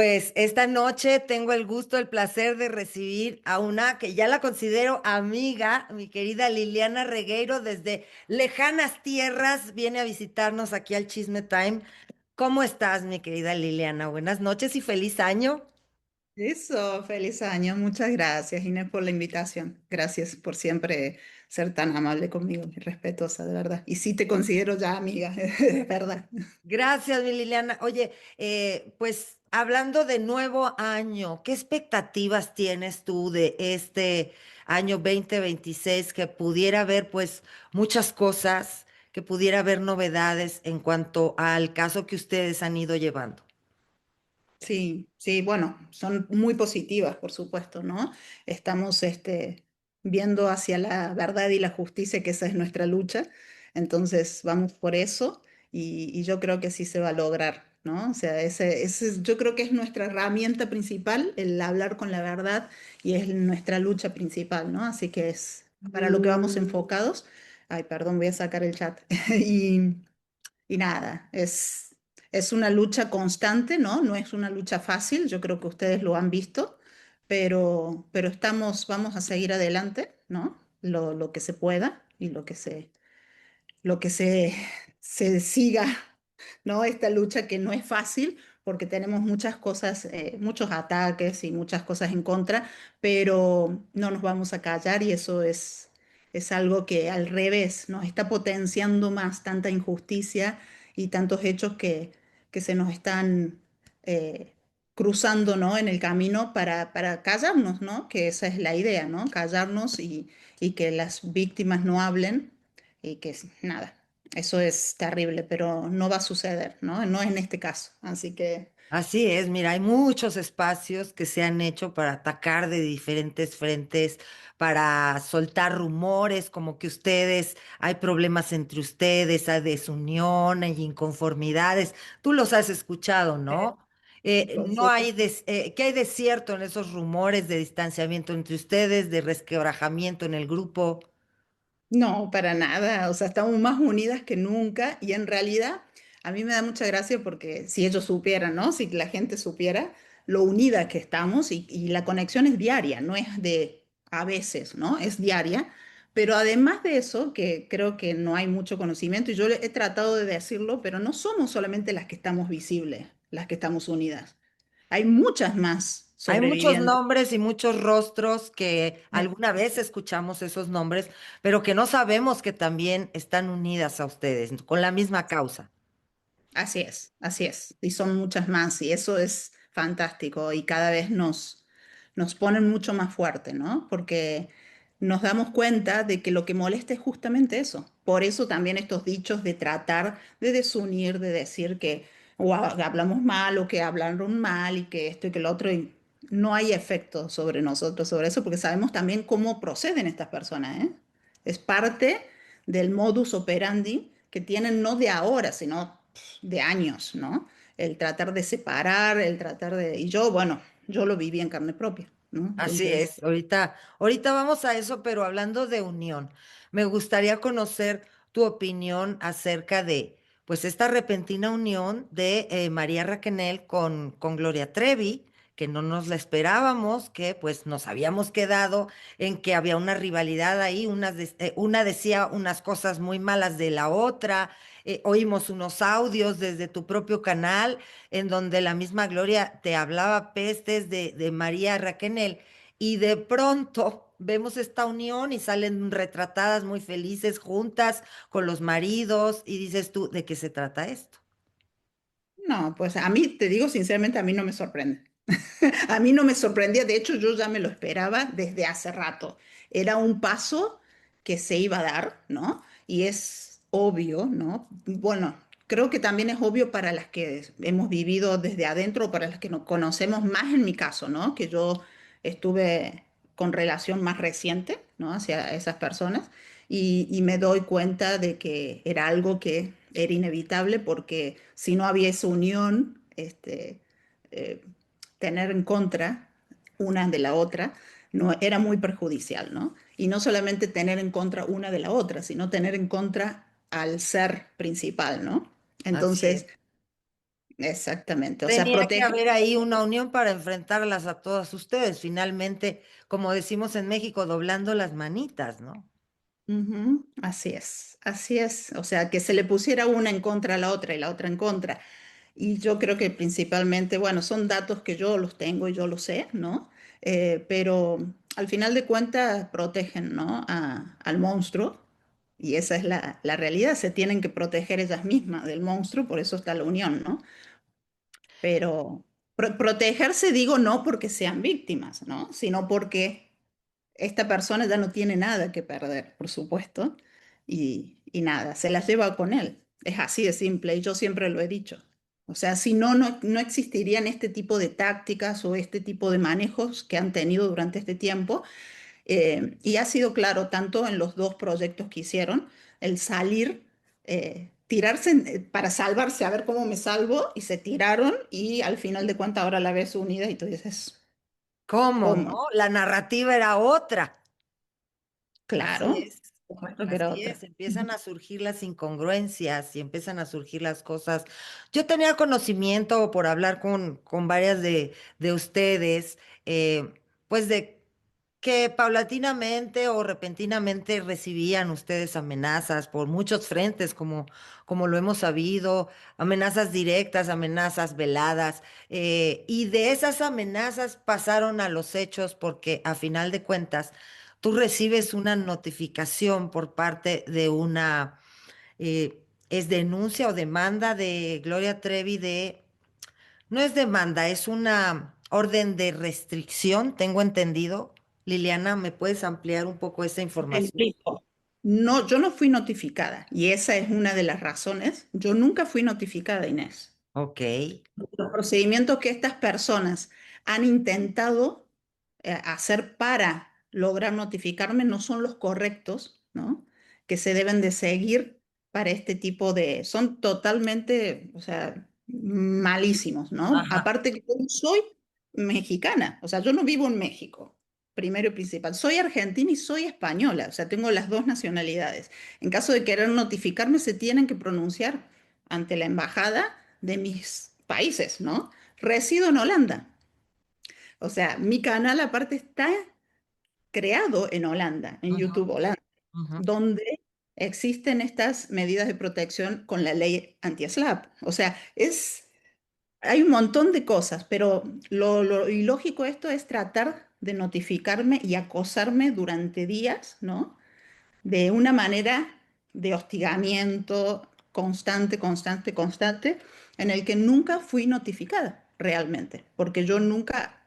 Pues esta noche tengo el gusto, el placer de recibir a una que ya la considero amiga, mi querida Liliana Regueiro, desde lejanas tierras, viene a visitarnos aquí al Chisme Time. ¿Cómo estás, mi querida Liliana? Buenas noches y feliz año. Eso, feliz año. Muchas gracias, Inés, por la invitación. Gracias por siempre ser tan amable conmigo y respetuosa, de verdad. Y sí te considero ya amiga, de verdad. Gracias, mi Liliana. Oye, pues hablando de nuevo año, ¿qué expectativas tienes tú de este año 2026 que pudiera haber pues muchas cosas, que pudiera haber novedades en cuanto al caso que ustedes han ido llevando? Sí, sí, bueno, son muy positivas, por supuesto, ¿no? Estamos viendo hacia la verdad y la justicia, que esa es nuestra lucha. Entonces, vamos por eso y yo creo que sí se va a lograr, ¿no? O sea, yo creo que es nuestra herramienta principal, el hablar con la verdad y es nuestra lucha principal, ¿no? Así que es para lo que vamos enfocados. Ay, perdón, voy a sacar el chat. Y y nada, es una lucha constante, ¿no? No es una lucha fácil, yo creo que ustedes lo han visto, pero vamos a seguir adelante, ¿no? Lo que se pueda y lo que se siga, ¿no? Esta lucha que no es fácil porque tenemos muchas cosas, muchos ataques y muchas cosas en contra, pero no nos vamos a callar y eso es algo que al revés nos está potenciando más tanta injusticia y tantos hechos que se nos están cruzando, ¿no? En el camino para callarnos, ¿no? Que esa es la idea, ¿no? Callarnos y que las víctimas no hablen y que nada. Eso es terrible, pero no va a suceder, ¿no? No en este caso. Así que Así es, mira, hay muchos espacios que se han hecho para atacar de diferentes frentes, para soltar rumores, como que ustedes, hay problemas entre ustedes, hay desunión, hay inconformidades. Tú los has escuchado, ¿no? por No hay, supuesto. ¿qué hay de cierto en esos rumores de distanciamiento entre ustedes, de resquebrajamiento en el grupo? No, para nada. O sea, estamos más unidas que nunca y en realidad a mí me da mucha gracia porque si ellos supieran, ¿no? Si la gente supiera lo unidas que estamos y la conexión es diaria, no es de a veces, ¿no? Es diaria. Pero además de eso, que creo que no hay mucho conocimiento y yo he tratado de decirlo, pero no somos solamente las que estamos visibles, las que estamos unidas. Hay muchas más Hay muchos sobreviviendo. nombres y muchos rostros que alguna vez escuchamos esos nombres, pero que no sabemos que también están unidas a ustedes con la misma causa. Así es, así es. Y son muchas más y eso es fantástico y cada vez nos ponen mucho más fuerte, ¿no? Porque nos damos cuenta de que lo que molesta es justamente eso. Por eso también estos dichos de tratar de desunir, de decir que hablamos mal o que hablaron mal y que esto y que lo otro, y no hay efecto sobre nosotros, sobre eso, porque sabemos también cómo proceden estas personas, ¿eh? Es parte del modus operandi que tienen no de ahora, sino de años, ¿no? El tratar de separar, el tratar de... Y yo, bueno, yo lo viví en carne propia, ¿no? Así Entonces, es, ahorita vamos a eso, pero hablando de unión, me gustaría conocer tu opinión acerca de, pues, esta repentina unión de María Raquenel con Gloria Trevi, que no nos la esperábamos, que pues nos habíamos quedado en que había una rivalidad ahí, una decía unas cosas muy malas de la otra, oímos unos audios desde tu propio canal en donde la misma Gloria te hablaba pestes de María Raquenel. Y de pronto vemos esta unión y salen retratadas muy felices juntas con los maridos y dices tú, ¿de qué se trata esto? no, pues a mí, te digo sinceramente, a mí no me sorprende. A mí no me sorprendía, de hecho yo ya me lo esperaba desde hace rato. Era un paso que se iba a dar, ¿no? Y es obvio, ¿no? Bueno, creo que también es obvio para las que hemos vivido desde adentro, para las que nos conocemos más en mi caso, ¿no? Que yo estuve con relación más reciente, ¿no? Hacia esas personas y me doy cuenta de que era algo que era inevitable porque si no había esa unión, eh, tener en contra una de la otra, no, era muy perjudicial, ¿no? Y no solamente tener en contra una de la otra, sino tener en contra al ser principal, ¿no? Así Entonces, es. exactamente. O sea, Tenía que protege. haber ahí una unión para enfrentarlas a todas ustedes. Finalmente, como decimos en México, doblando las manitas, ¿no? Ujú, así es, así es. O sea, que se le pusiera una en contra a la otra y la otra en contra. Y yo creo que principalmente, bueno, son datos que yo los tengo y yo lo sé, ¿no? Pero al final de cuentas protegen, ¿no? Al monstruo. Y esa es la realidad. Se tienen que proteger ellas mismas del monstruo, por eso está la unión, ¿no? Pero protegerse, digo, no porque sean víctimas, ¿no? Sino porque esta persona ya no tiene nada que perder, por supuesto, y nada, se las lleva con él. Es así de simple, y yo siempre lo he dicho. O sea, si no, no existirían este tipo de tácticas o este tipo de manejos que han tenido durante este tiempo. Y ha sido claro, tanto en los dos proyectos que hicieron, el salir, tirarse para salvarse, a ver cómo me salvo, y se tiraron y al final de cuentas ahora la ves unida y tú dices, ¿Cómo, no? ¿cómo? La narrativa era otra. Así Claro, es, por supuesto que era así es. otra. Empiezan a surgir las incongruencias y empiezan a surgir las cosas. Yo tenía conocimiento por hablar con varias de ustedes, pues de que paulatinamente o repentinamente recibían ustedes amenazas por muchos frentes, como lo hemos sabido, amenazas directas, amenazas veladas, y de esas amenazas pasaron a los hechos porque a final de cuentas tú recibes una notificación por parte de una, es denuncia o demanda de Gloria Trevi de, no es demanda, es una orden de restricción, tengo entendido. Liliana, ¿me puedes ampliar un poco esa Te información? explico. No, yo no fui notificada y esa es una de las razones. Yo nunca fui notificada, Inés. Ok. Los procedimientos que estas personas han intentado hacer para lograr notificarme no son los correctos, ¿no? Que se deben de seguir para este tipo de... Son totalmente, o sea, malísimos, ¿no? Ajá. Aparte que yo no soy mexicana, o sea, yo no vivo en México, primero y principal. Soy argentina y soy española, o sea, tengo las dos nacionalidades. En caso de querer notificarme, se tienen que pronunciar ante la embajada de mis países, ¿no? Resido en Holanda. O sea, mi canal aparte está creado en Holanda, en Ujú, YouTube Holanda, ujú, donde existen estas medidas de protección con la ley anti-SLAPP. O sea, hay un montón de cosas, pero lo ilógico esto es tratar de notificarme y acosarme durante días, ¿no? De una manera de hostigamiento constante, constante, constante, en el que nunca fui notificada realmente, porque yo nunca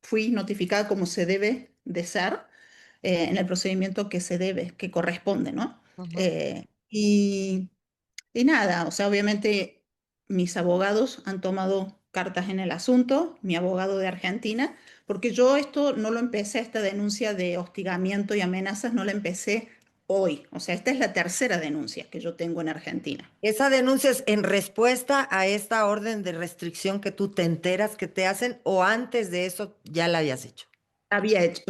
fui notificada como se debe de ser en el procedimiento que se debe, que corresponde, ¿no? ujú. Eh, y, y nada, o sea, obviamente mis abogados han tomado cartas en el asunto, mi abogado de Argentina, porque yo esto no lo empecé, esta denuncia de hostigamiento y amenazas, no la empecé hoy. O sea, esta es la tercera denuncia que yo tengo en Argentina. Esa denuncia es en respuesta a esta orden de restricción que tú te enteras que te hacen o antes de eso ya la habías hecho.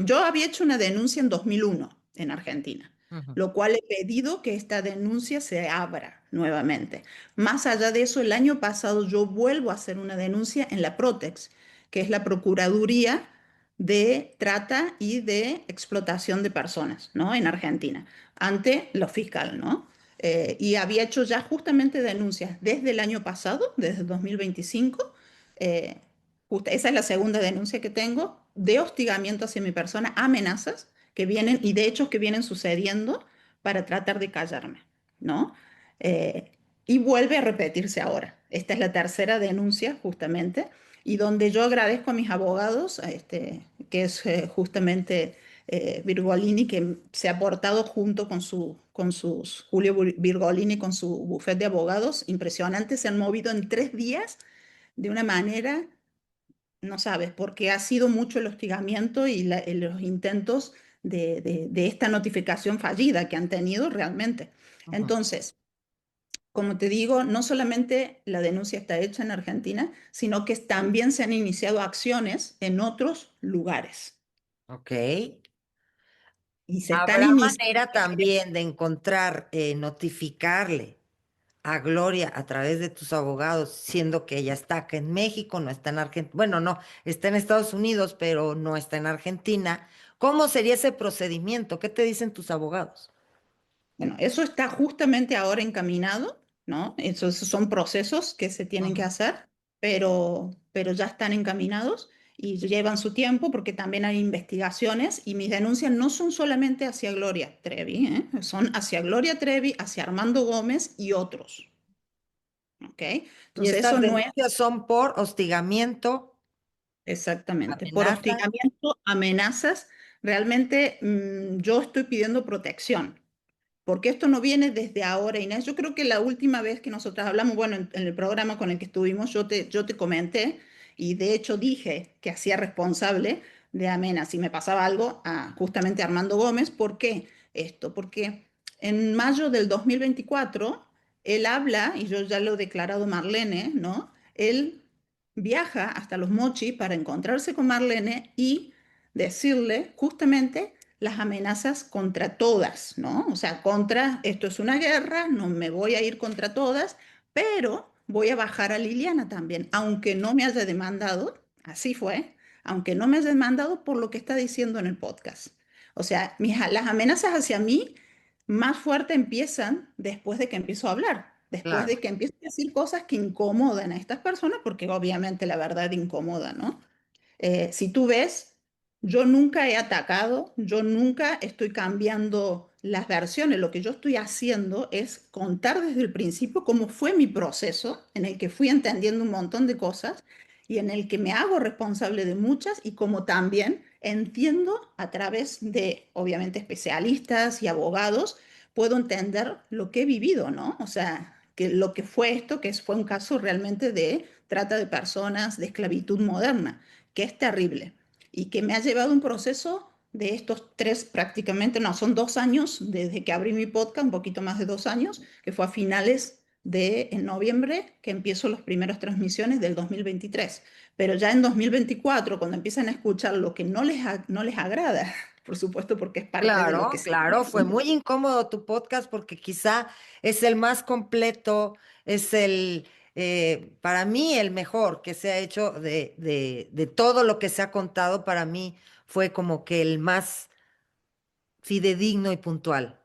Yo había hecho una denuncia en 2001 en Argentina, Ujú, lo cual he pedido que esta denuncia se abra nuevamente. Más allá de eso, el año pasado yo vuelvo a hacer una denuncia en la Protex, que es la Procuraduría de Trata y de Explotación de Personas, ¿no? En Argentina, ante lo fiscal, ¿no? Y había hecho ya justamente denuncias desde el año pasado, desde 2025. eh, Esa es la segunda denuncia que tengo de hostigamiento hacia mi persona, amenazas que vienen y de hechos que vienen sucediendo para tratar de callarme, ¿no? Eh, y vuelve a repetirse ahora. Esta es la tercera denuncia justamente y donde yo agradezco a mis abogados, que es justamente Virgolini, que se ha portado junto con sus, Julio Virgolini, con su bufete de abogados, impresionante, se han movido en 3 días de una manera, no sabes, porque ha sido mucho el hostigamiento y los intentos de esta notificación fallida que han tenido realmente. ujú. Entonces, como te digo, no solamente la denuncia está hecha en Argentina, sino que también se han iniciado acciones en otros lugares Ok. y se están Habrá iniciando. manera también de encontrar, notificarle a Gloria a través de tus abogados, siendo que ella está acá en México, no está en Argentina, bueno, no, está en Estados Unidos, pero no está en Argentina, ¿cómo sería ese procedimiento? ¿Qué te dicen tus abogados? Bueno, eso está justamente ahora encaminado, ¿no? Esos son procesos que se tienen que Ujú. hacer, pero ya están encaminados y llevan su tiempo porque también hay investigaciones y mis denuncias no son solamente hacia Gloria Trevi, ¿eh? Son hacia Gloria Trevi, hacia Armando Gómez y otros, ¿ok? Y Entonces estas eso no es denuncias son por hostigamiento, exactamente, por amenaza. hostigamiento, amenazas. Realmente yo estoy pidiendo protección. Porque esto no viene desde ahora, Inés. Yo creo que la última vez que nosotras hablamos, bueno, en el programa con el que estuvimos, yo te comenté y de hecho dije que hacía responsable de Amena si me pasaba algo a justamente Armando Gómez. ¿Por qué esto? Porque en mayo del 2024 él habla, y yo ya lo he declarado Marlene, ¿no? Él viaja hasta los Mochi para encontrarse con Marlene y decirle justamente las amenazas contra todas, ¿no? O sea, contra, esto es una guerra, no me voy a ir contra todas, pero voy a bajar a Liliana también, aunque no me haya demandado, así fue, aunque no me haya demandado por lo que está diciendo en el podcast. O sea, las amenazas hacia mí más fuerte empiezan después de que empiezo a hablar, después Claro, de que empiezo a decir cosas que incomodan a estas personas, porque obviamente la verdad incomoda, ¿no? Si tú ves, yo nunca he atacado, yo nunca estoy cambiando las versiones. Lo que yo estoy haciendo es contar desde el principio cómo fue mi proceso, en el que fui entendiendo un montón de cosas y en el que me hago responsable de muchas y como también entiendo a través de, obviamente, especialistas y abogados, puedo entender lo que he vivido, ¿no? O sea, que lo que fue esto, fue un caso realmente de trata de personas, de esclavitud moderna que es terrible y que me ha llevado un proceso de estos tres prácticamente, no, son 2 años desde que abrí mi podcast, un poquito más de 2 años, que fue a finales de en noviembre que empiezo las primeras transmisiones del 2023. Pero ya en 2024, cuando empiezan a escuchar lo que no les agrada, por supuesto, porque es parte de lo que claro, se... claro, fue muy incómodo tu podcast porque quizá es el más completo, es para mí, el mejor que se ha hecho de todo lo que se ha contado, para mí fue como que el más fidedigno y puntual.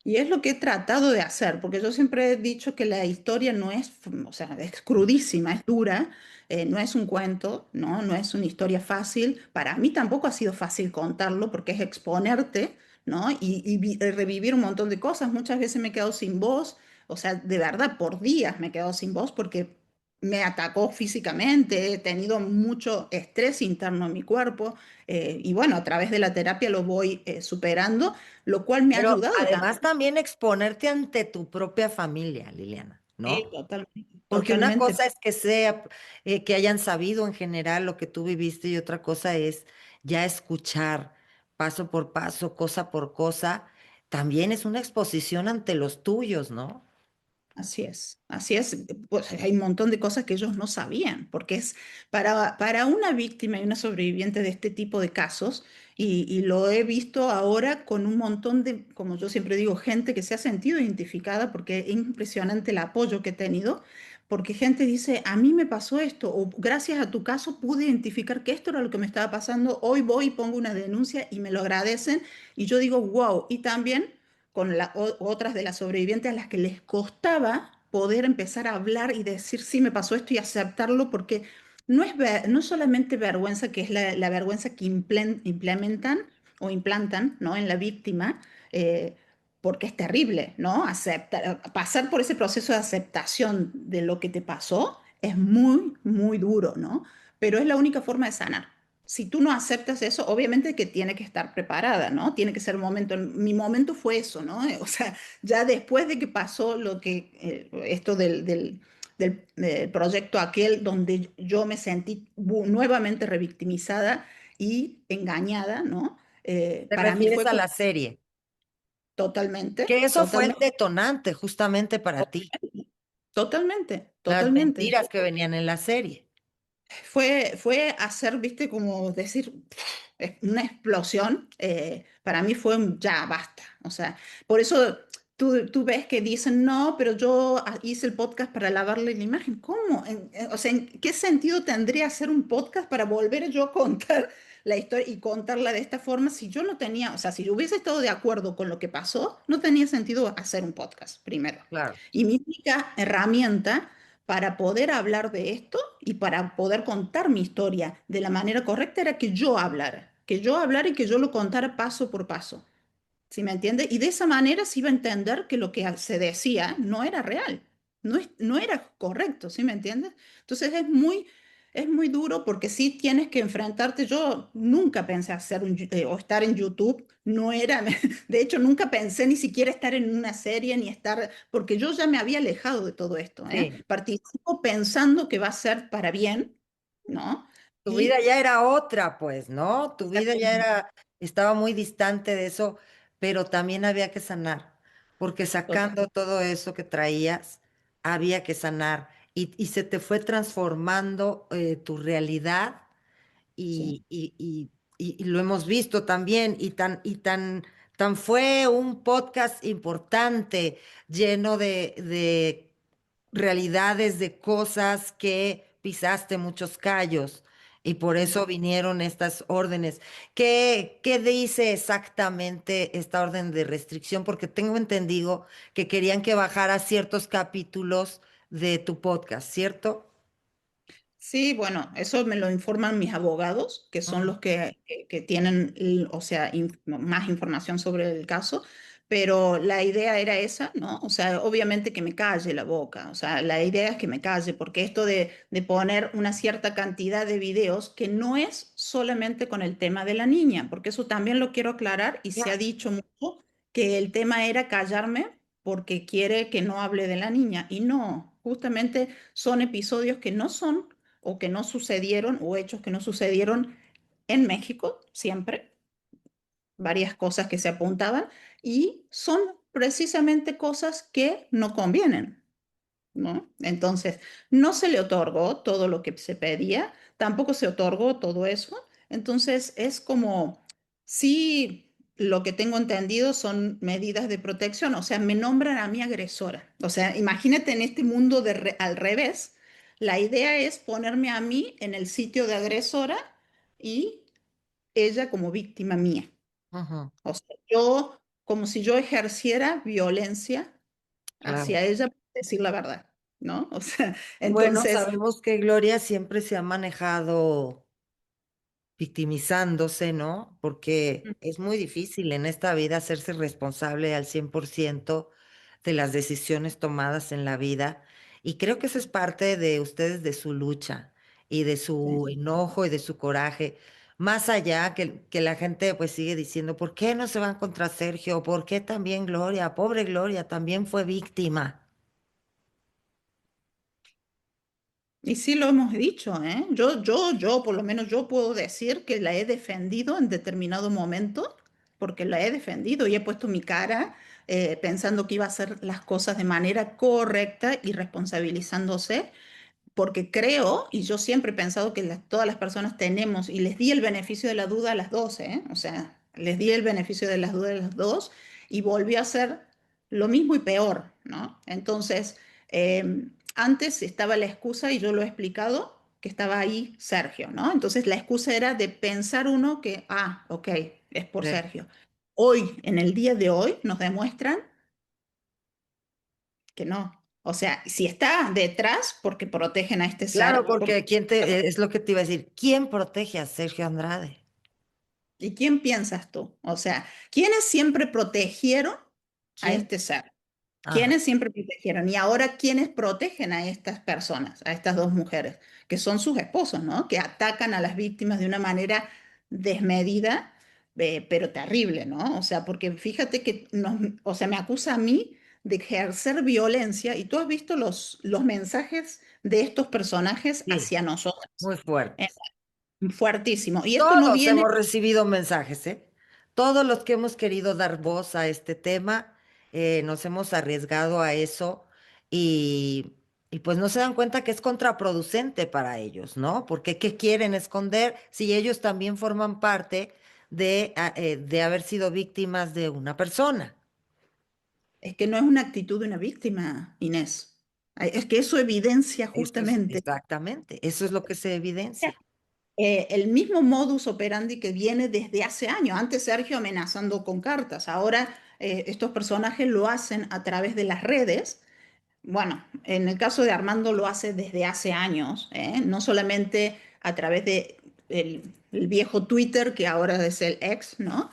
Y es lo que he tratado de hacer, porque yo siempre he dicho que la historia no es, o sea, es crudísima, es dura, no es un cuento, ¿no? No es una historia fácil. Para mí tampoco ha sido fácil contarlo porque es exponerte, ¿no? Y revivir un montón de cosas. Muchas veces me he quedado sin voz, o sea, de verdad, por días me he quedado sin voz porque me atacó físicamente, he tenido mucho estrés interno en mi cuerpo y bueno, a través de la terapia lo voy superando, lo cual me ha Pero ayudado además también. también exponerte ante tu propia familia, Liliana, Sí, ¿no? totalmente, Porque una totalmente. cosa es que que hayan sabido en general lo que tú viviste y otra cosa es ya escuchar paso por paso, cosa por cosa. También es una exposición ante los tuyos, ¿no? Así es, así es. Pues hay un montón de cosas que ellos no sabían, porque es para una víctima y una sobreviviente de este tipo de casos, y lo he visto ahora con un montón de, como yo siempre digo, gente que se ha sentido identificada, porque es impresionante el apoyo que he tenido, porque gente dice, a mí me pasó esto, o gracias a tu caso pude identificar que esto era lo que me estaba pasando, hoy voy y pongo una denuncia y me lo agradecen, y yo digo, wow, y también con otras de las sobrevivientes a las que les costaba poder empezar a hablar y decir, sí, me pasó esto y aceptarlo, porque no es solamente vergüenza, que es la vergüenza que implementan o implantan, ¿no? En la víctima, eh, porque es terrible, ¿no? Pasar por ese proceso de aceptación de lo que te pasó es muy, muy duro, ¿no? Pero es la única forma de sanar. Si tú no aceptas eso, obviamente que tiene que estar preparada, ¿no? Tiene que ser un momento. Mi momento fue eso, ¿no? O sea, ya después de que pasó esto del proyecto aquel, donde yo me sentí nuevamente revictimizada y engañada, ¿no? Te Para mí refieres fue a como la serie, que totalmente, eso fue el totalmente, detonante justamente para ti, totalmente, las totalmente. mentiras que venían en la serie. Fue hacer, viste, como decir, una explosión. Para mí fue un ya, basta. O sea, por eso tú ves que dicen, no, pero yo hice el podcast para lavarle la imagen. ¿Cómo? O sea, ¿en qué sentido tendría hacer un podcast para volver yo a contar la historia y contarla de esta forma si yo no tenía, o sea, si yo hubiese estado de acuerdo con lo que pasó, no tenía sentido hacer un podcast primero. Claro. Y mi única herramienta para poder hablar de esto y para poder contar mi historia de la manera correcta era que yo hablara y que yo lo contara paso por paso. ¿Sí me entiende? Y de esa manera se iba a entender que lo que se decía no era real, no era correcto, ¿sí me entiendes? Entonces es muy duro porque sí tienes que enfrentarte. Yo nunca pensé hacer o estar en YouTube, no era, de hecho nunca pensé ni siquiera estar en una serie ni estar, porque yo ya me había alejado de todo esto, ¿eh? Sí. Participo pensando que va a ser para bien, ¿no? Tu vida Y ya era otra, pues, ¿no? Tu vida ya exactamente, era, estaba muy distante de eso, pero también había que sanar, porque total, sacando todo eso que traías, había que sanar y se te fue transformando tu realidad sí. y lo hemos visto también tan fue un podcast importante, lleno de realidades, de cosas que pisaste muchos callos y por eso vinieron estas órdenes. ¿Qué dice exactamente esta orden de restricción? Porque tengo entendido que querían que bajara ciertos capítulos de tu podcast, ¿cierto? Sí, bueno, eso me lo informan mis abogados, que son Ujú. los que tienen, o sea, más información sobre el caso, pero la idea era esa, ¿no? O sea, obviamente que me calle la boca, o sea, la idea es que me calle, porque esto de poner una cierta cantidad de videos que no es solamente con el tema de la niña, porque eso también lo quiero aclarar y se ha Ya. dicho mucho que el tema era callarme porque quiere que no hable de la niña, y no, justamente son episodios que no son o que no sucedieron o hechos que no sucedieron en México siempre, varias cosas que se apuntaban y son precisamente cosas que no convienen, ¿no? Entonces, no se le otorgó todo lo que se pedía, tampoco se otorgó todo eso, entonces es como, sí, lo que tengo entendido son medidas de protección, o sea, me nombran a mi agresora, o sea, imagínate en este mundo al revés, la idea es ponerme a mí en el sitio de agresora y ella como víctima mía, Ujú. o sea, yo como si yo ejerciera violencia Claro. hacia ella por decir la verdad, ¿no? O sea, Bueno, entonces, sabemos que Gloria siempre se ha manejado victimizándose, ¿no? Porque es muy difícil en esta vida hacerse responsable al 100% de las decisiones tomadas en la vida. Y creo que eso es parte de ustedes, de su lucha y de sí. su enojo y de su coraje. Más allá que la gente pues sigue diciendo, ¿por qué no se van contra Sergio? ¿Por qué también Gloria? Pobre Gloria, también fue víctima. Y sí lo hemos dicho, ¿eh? Por lo menos yo puedo decir que la he defendido en determinado momento, porque la he defendido y he puesto mi cara pensando que iba a hacer las cosas de manera correcta y responsabilizándose porque creo, y yo siempre he pensado que todas las personas tenemos, y les di el beneficio de la duda a las dos, ¿eh? O sea, les di el beneficio de las dudas a las dos y volvió a hacer lo mismo y peor, ¿no? Entonces, antes estaba la excusa, y yo lo he explicado, que estaba ahí Sergio, ¿no? Entonces, la excusa era de pensar uno que, ok, es por Sí. Sergio. Hoy, en el día de hoy, nos demuestran que no. O sea, si está detrás, porque protegen a este Claro, ser, porque porque es lo que te iba a decir, ¿quién protege a Sergio Andrade? ¿y quién piensas tú? O sea, ¿quiénes siempre protegieron a ¿Quién? este ser? Ajá. ¿Quiénes siempre protegieron? Y ahora, ¿quiénes protegen a estas personas, a estas dos mujeres, que son sus esposos, ¿no? Que atacan a las víctimas de una manera desmedida, pero terrible, ¿no? O sea, porque fíjate que o sea, me acusa a mí de ejercer violencia y tú has visto los mensajes de estos personajes Sí, hacia nosotros. muy Eh, fuertes. Fuertísimo. Y esto no Todos viene. hemos recibido mensajes, ¿eh? Todos los que hemos querido dar voz a este tema, nos hemos arriesgado a eso y, y pues no se dan cuenta que es contraproducente para ellos, ¿no? Porque ¿qué quieren esconder si ellos también forman parte de haber sido víctimas de una persona? Es que no es una actitud de una víctima, Inés. Es que eso evidencia Eso es justamente exactamente, eso es lo que se evidencia. el mismo modus operandi que viene desde hace años. Antes Sergio amenazando con cartas, ahora estos personajes lo hacen a través de las redes. Bueno, en el caso de Armando lo hace desde hace años, ¿eh? No solamente a través de el viejo Twitter, que ahora es el ex, ¿no?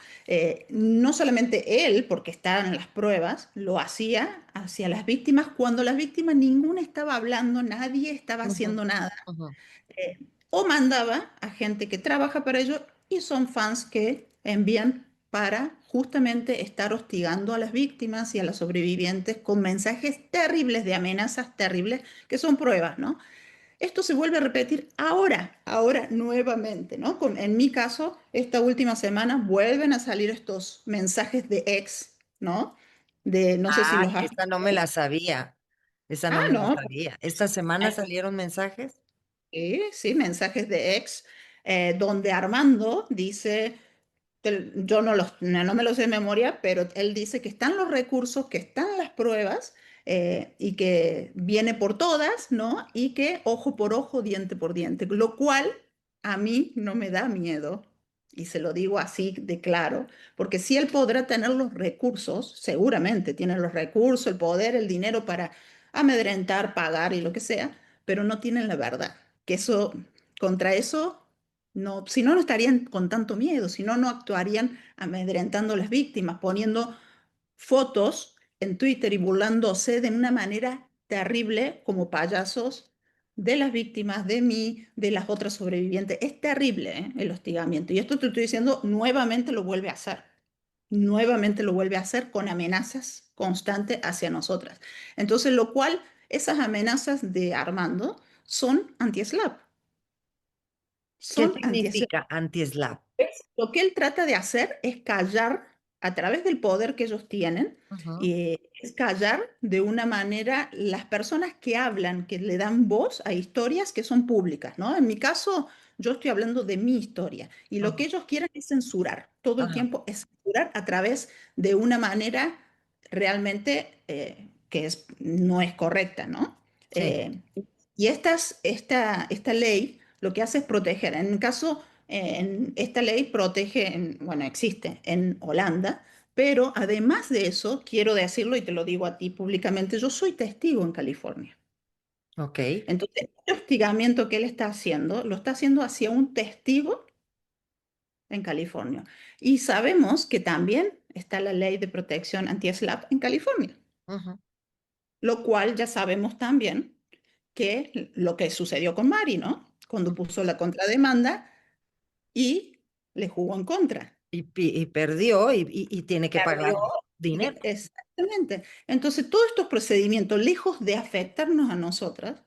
No solamente él, porque estaban las pruebas, lo hacía hacia las víctimas cuando las víctimas ninguna estaba hablando, nadie estaba Ujú, haciendo nada, ujú. eh, o mandaba a gente que trabaja para ello y son fans que envían para justamente estar hostigando a las víctimas y a las sobrevivientes con mensajes terribles, de amenazas terribles, que son pruebas, ¿no? Esto se vuelve a repetir ahora nuevamente, ¿no? En mi caso, esta última semana vuelven a salir estos mensajes de ex, ¿no? De, no sé si Ah, los has esa no me la sabía. Esa no Ah, me la no. sabía. ¿Esta semana salieron mensajes? Sí, sí, mensajes de ex, donde Armando dice, yo no me los sé de memoria, pero él dice que están los recursos, que están las pruebas y que viene por todas, ¿no? Y que ojo por ojo, diente por diente, lo cual a mí no me da miedo. Y se lo digo así de claro, porque si él podrá tener los recursos, seguramente tiene los recursos, el poder, el dinero para amedrentar, pagar y lo que sea, pero no tienen la verdad, que eso, contra eso, no, si no, no estarían con tanto miedo, si no, no actuarían amedrentando a las víctimas, poniendo fotos en Twitter y burlándose de una manera terrible como payasos de las víctimas, de mí, de las otras sobrevivientes. Es terrible, ¿eh? El hostigamiento. Y esto te estoy diciendo, nuevamente lo vuelve a hacer. Nuevamente lo vuelve a hacer con amenazas constantes hacia nosotras. Entonces, lo cual, esas amenazas de Armando son anti-SLAP, ¿Qué son anti-SLAP. significa anti-SLAP? Lo que él trata de hacer es callar a través del poder que ellos tienen, Ujú, y es callar de una manera las personas que hablan, que le dan voz a historias que son públicas, ¿no? En mi caso, yo estoy hablando de mi historia y lo que ujú. ellos quieren es censurar, todo el Ajá, tiempo es censurar a través de una manera realmente no es correcta, ¿no? sí. Eh, y esta ley lo que hace es proteger. En el caso esta ley protege, bueno, existe en Holanda, pero además de eso, quiero decirlo y te lo digo a ti públicamente, yo soy testigo en California. Ok. Entonces, el hostigamiento que él está haciendo, lo está haciendo hacia un testigo en California. Y sabemos que también está la ley de protección anti-SLAPP en California, Ujú, lo cual ya sabemos también que lo que sucedió con Mari, ¿no? Cuando ujú. puso la contrademanda y le jugó en contra. Y perdió y tiene que pagar Perdió. dinero. Exactamente. Entonces, todos estos procedimientos, lejos de afectarnos a nosotras,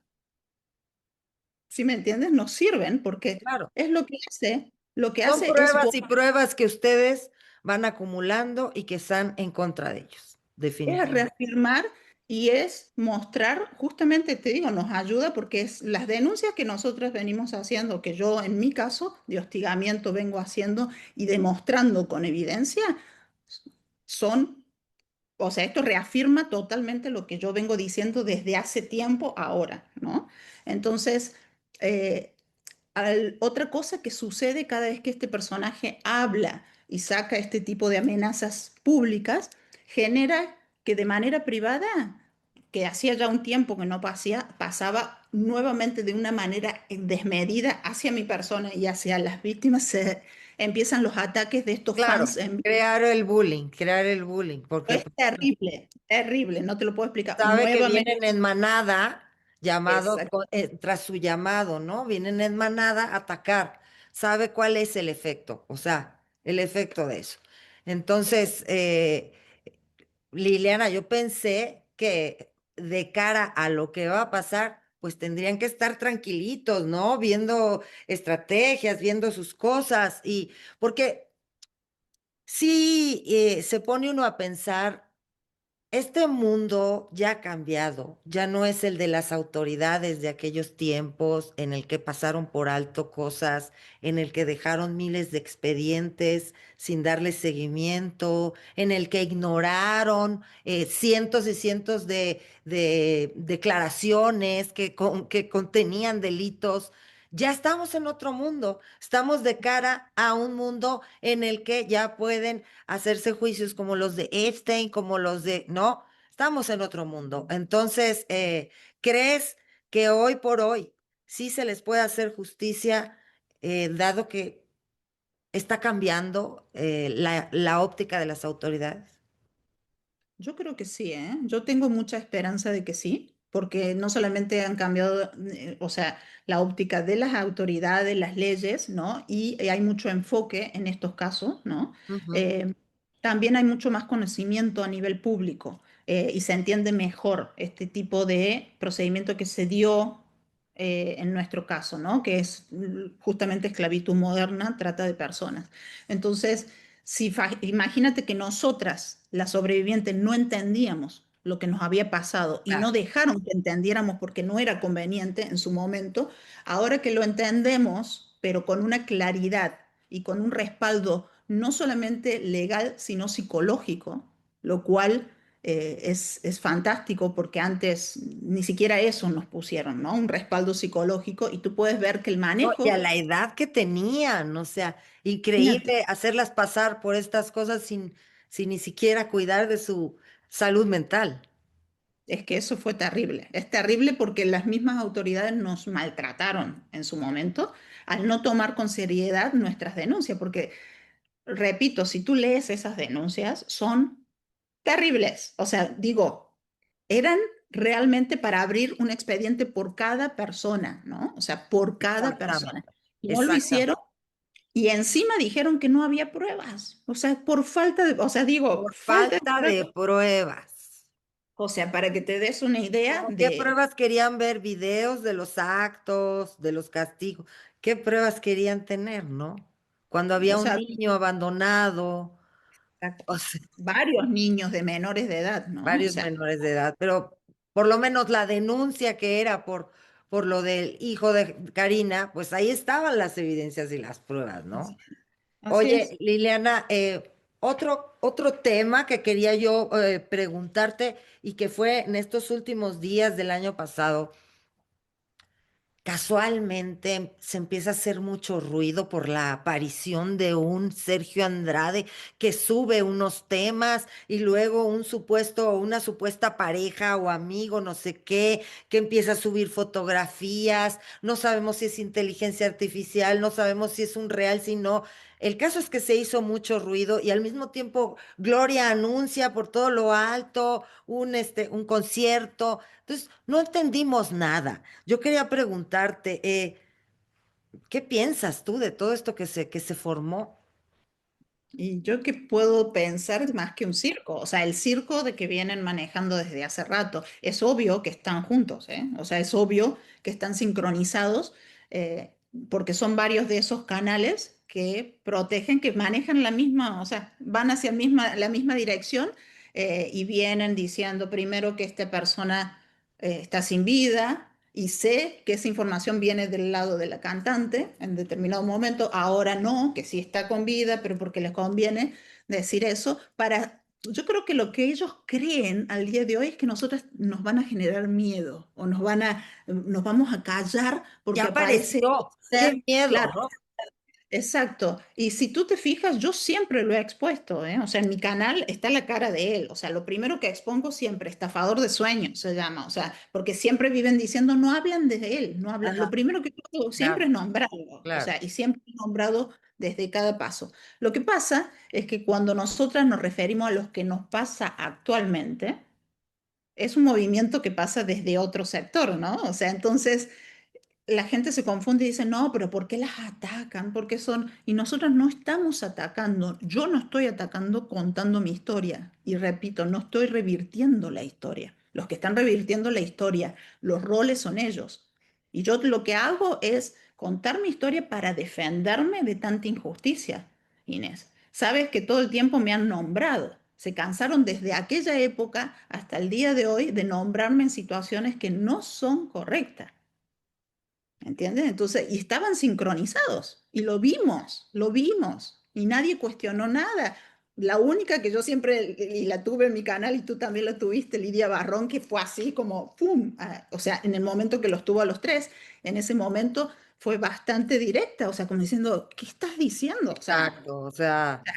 ¿sí me entiendes? Nos sirven porque Claro. es lo que Son hace pruebas y pruebas que ustedes van acumulando y que están en contra de ellos, es definitivamente. reafirmar y es mostrar, justamente te digo, nos ayuda porque es las denuncias que nosotras venimos haciendo, que yo en mi caso de hostigamiento vengo haciendo y demostrando con evidencia, son. O sea, esto reafirma totalmente lo que yo vengo diciendo desde hace tiempo ahora, ¿no? Entonces, eh, otra cosa que sucede cada vez que este personaje habla y saca este tipo de amenazas públicas, genera que de manera privada, que hacía ya un tiempo que no pasaba nuevamente de una manera desmedida hacia mi persona y hacia las víctimas, se empiezan los ataques de estos Claro, fans en crear el bullying, porque es terrible, terrible, no te lo puedo explicar. sabe que Nuevamente, vienen en manada, exacto. tras su llamado, ¿no? Vienen en manada a atacar. ¿Sabe cuál es el efecto? O sea, el efecto de eso. Entonces, Liliana, yo pensé que de cara a lo que va a pasar, pues tendrían que estar tranquilitos, ¿no? Viendo estrategias, viendo sus cosas y porque sí, se pone uno a pensar. Este mundo ya ha cambiado, ya no es el de las autoridades de aquellos tiempos en el que pasaron por alto cosas, en el que dejaron miles de expedientes sin darle seguimiento, en el que ignoraron cientos y cientos de declaraciones que contenían delitos. Ya estamos en otro mundo, estamos de cara a un mundo en el que ya pueden hacerse juicios como los de Epstein, como los de... No, estamos en otro mundo. Entonces, ¿crees que hoy por hoy sí se les puede hacer justicia, dado que está cambiando la óptica de las autoridades? Yo creo que sí, ¿eh? Yo tengo mucha esperanza de que sí, porque no solamente han cambiado, o sea, la óptica de las autoridades, las leyes, ¿no? Y hay mucho enfoque en estos casos, ¿no? Ujú. Eh, También hay mucho más conocimiento a nivel público y se entiende mejor este tipo de procedimiento que se dio en nuestro caso, ¿no? Que es justamente esclavitud moderna, trata de personas. Entonces, si imagínate que nosotras, las sobrevivientes, no entendíamos lo que nos había pasado y Claro. no dejaron que entendiéramos porque no era conveniente en su momento, ahora que lo entendemos, pero con una claridad y con un respaldo no solamente legal, sino psicológico, lo cual es fantástico porque antes ni siquiera eso nos pusieron, ¿no? Un respaldo psicológico y tú puedes ver que el No, y a manejo, la edad que tenían, o sea, imagínate, increíble hacerlas pasar por estas cosas sin ni siquiera cuidar de su salud mental. es que eso fue terrible. Es terrible porque las mismas autoridades nos maltrataron en su momento al no tomar con seriedad nuestras denuncias, porque, repito, si tú lees esas denuncias, son terribles. O sea, digo, eran realmente para abrir un expediente por cada persona, ¿no? O sea, por cada persona. Exactamente, Y no lo exactamente. hicieron y encima dijeron que no había pruebas. O sea, por falta de, o sea, digo, Por falta de falta de pruebas. pruebas. O sea, para que te des una idea ¿Cómo qué de, pruebas querían ver? Videos de los actos, de los castigos. ¿Qué pruebas querían tener, no? Cuando había o un sea, niño abandonado, exacto. o sea, Varios niños de menores de edad, ¿no? O varios sea, menores de edad, pero por lo menos la denuncia que era por lo del hijo de Karina, pues ahí estaban las evidencias y las pruebas, ¿no? así, así Oye, es. Liliana, otro tema que quería yo preguntarte y que fue en estos últimos días del año pasado. Casualmente se empieza a hacer mucho ruido por la aparición de un Sergio Andrade que sube unos temas y luego un supuesto o una supuesta pareja o amigo, no sé qué, que empieza a subir fotografías. No sabemos si es inteligencia artificial, no sabemos si es un real, si no. El caso es que se hizo mucho ruido y al mismo tiempo Gloria anuncia por todo lo alto un concierto. Entonces, no entendimos nada. Yo quería preguntarte, ¿qué piensas tú de todo esto que se formó? Y yo qué puedo pensar más que un circo, o sea, el circo de que vienen manejando desde hace rato. Es obvio que están juntos, ¿eh? O sea, es obvio que están sincronizados eh, porque son varios de esos canales que protegen, que manejan la misma, o sea, van hacia la misma dirección y vienen diciendo primero que esta persona está sin vida. Y sé que esa información viene del lado de la cantante en determinado momento, ahora no, que sí está con vida, pero porque les conviene decir eso, para, yo creo que lo que ellos creen al día de hoy es que nosotros nos van a generar miedo o nos vamos a callar Ya porque aparece apareció, qué ser, miedo, claro, ¿no? exacto. Y si tú te fijas, yo siempre lo he expuesto, ¿eh? O sea, en mi canal está la cara de él. O sea, lo primero que expongo siempre, estafador de sueños se llama. O sea, porque siempre viven diciendo, no hablan de él, no hablan. Lo Ajá, primero que yo hago siempre claro, es nombrarlo. O claro. sea, y siempre he nombrado desde cada paso. Lo que pasa es que cuando nosotras nos referimos a los que nos pasa actualmente, es un movimiento que pasa desde otro sector, ¿no? O sea, entonces la gente se confunde y dice, no, pero ¿por qué las atacan? ¿Por qué son? Y nosotros no estamos atacando. Yo no estoy atacando contando mi historia. Y repito, no estoy revirtiendo la historia. Los que están revirtiendo la historia, los roles son ellos. Y yo lo que hago es contar mi historia para defenderme de tanta injusticia, Inés. Sabes que todo el tiempo me han nombrado. Se cansaron desde aquella época hasta el día de hoy de nombrarme en situaciones que no son correctas. ¿Entiendes? Entonces, y estaban sincronizados y lo vimos y nadie cuestionó nada. La única que yo siempre, y la tuve en mi canal y tú también la tuviste, Lidia Barrón, que fue así como, ¡pum! O sea, en el momento que los tuvo a los tres, en ese momento fue bastante directa, o sea, como diciendo, ¿qué estás diciendo? O sea, Exacto, o sea,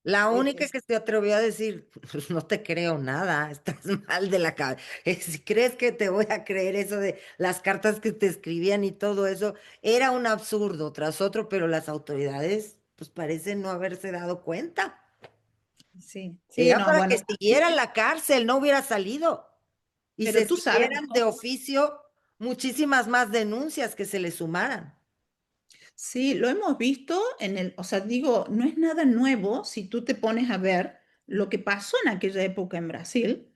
la única es- que se atrevió a decir, pues no te creo nada, estás mal de la cabeza. Si crees que te voy a creer eso de las cartas que te escribían y todo eso, era un absurdo tras otro, pero las autoridades pues parecen no haberse dado cuenta. sí, sí, Era no, para que bueno, siguiera en la cárcel, no hubiera salido y pero se tú sabes, siguieran de ¿no? oficio muchísimas más denuncias que se le sumaran. Sí, lo hemos visto en el, o sea, digo, no es nada nuevo si tú te pones a ver lo que pasó en aquella época en Brasil,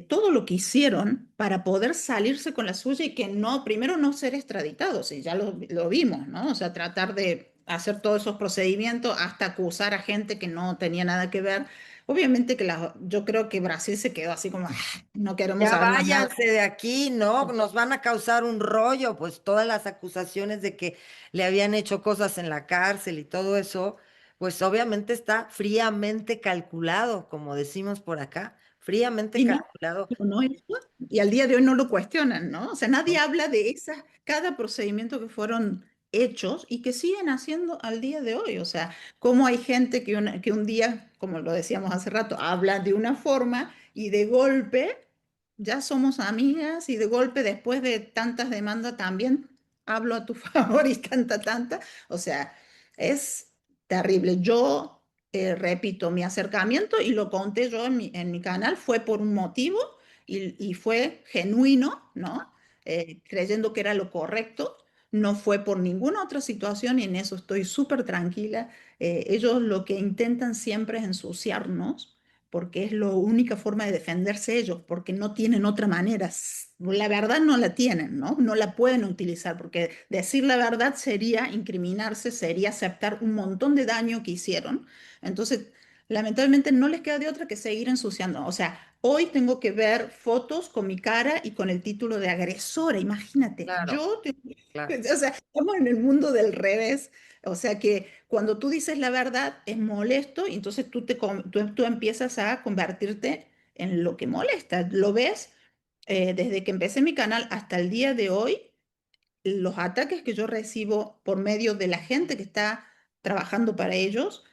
todo lo que hicieron para poder salirse con la suya y que no, primero no ser extraditados, y ya lo vimos, ¿no? O sea, tratar de hacer todos esos procedimientos hasta acusar a gente que no tenía nada que ver. Obviamente que yo creo que Brasil se quedó así como, "Ah, no queremos Ya saber más nada". váyanse de aquí, ¿no? Nos van a causar un rollo, pues todas las acusaciones de que le habían hecho cosas en la cárcel y todo eso, pues obviamente está fríamente calculado, como decimos por acá, fríamente Y no, calculado. no es, y al día de hoy no lo cuestionan, ¿no? O sea, nadie ¿No? habla de esas, cada procedimiento que fueron hechos y que siguen haciendo al día de hoy. O sea, cómo hay gente que un día, como lo decíamos hace rato, habla de una forma y de golpe ya somos amigas y de golpe después de tantas demandas también hablo a tu favor y tanta. O sea, es terrible. Yo repito, mi acercamiento, y lo conté yo en mi canal, fue por un motivo y fue genuino, ¿no? Creyendo que era lo correcto, no fue por ninguna otra situación y en eso estoy súper tranquila. Ellos lo que intentan siempre es ensuciarnos, porque es la única forma de defenderse ellos, porque no tienen otra manera. La verdad no la tienen, ¿no? No la pueden utilizar, porque decir la verdad sería incriminarse, sería aceptar un montón de daño que hicieron. Entonces, lamentablemente no les queda de otra que seguir ensuciando. O sea, hoy tengo que ver fotos con mi cara y con el título de agresora. Imagínate, Claro, claro. o sea, estamos en el mundo del revés. O sea que cuando tú dices la verdad es molesto y entonces tú empiezas a convertirte en lo que molesta. Lo ves desde que empecé mi canal hasta el día de hoy, los ataques que yo recibo por medio de la gente que está trabajando para ellos.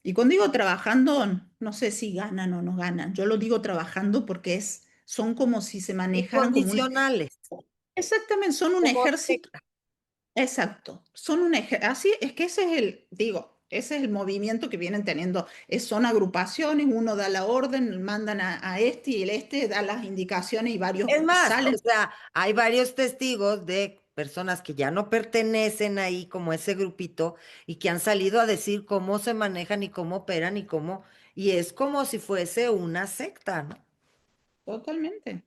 Y cuando digo trabajando, no sé si ganan o no ganan. Yo lo digo trabajando porque son como si se manejaran como un... Incondicionales, Exactamente, son un como ejército. Exacto, son un ejército. Así es que ese es el, digo, ese es el movimiento que vienen teniendo. Son agrupaciones, uno da la orden, mandan a este y el este da las indicaciones y varios es más, o salen. sea, hay varios testigos de personas que ya no pertenecen ahí como ese grupito y que han salido a decir cómo se manejan y cómo operan y cómo, y es como si fuese una secta, ¿no?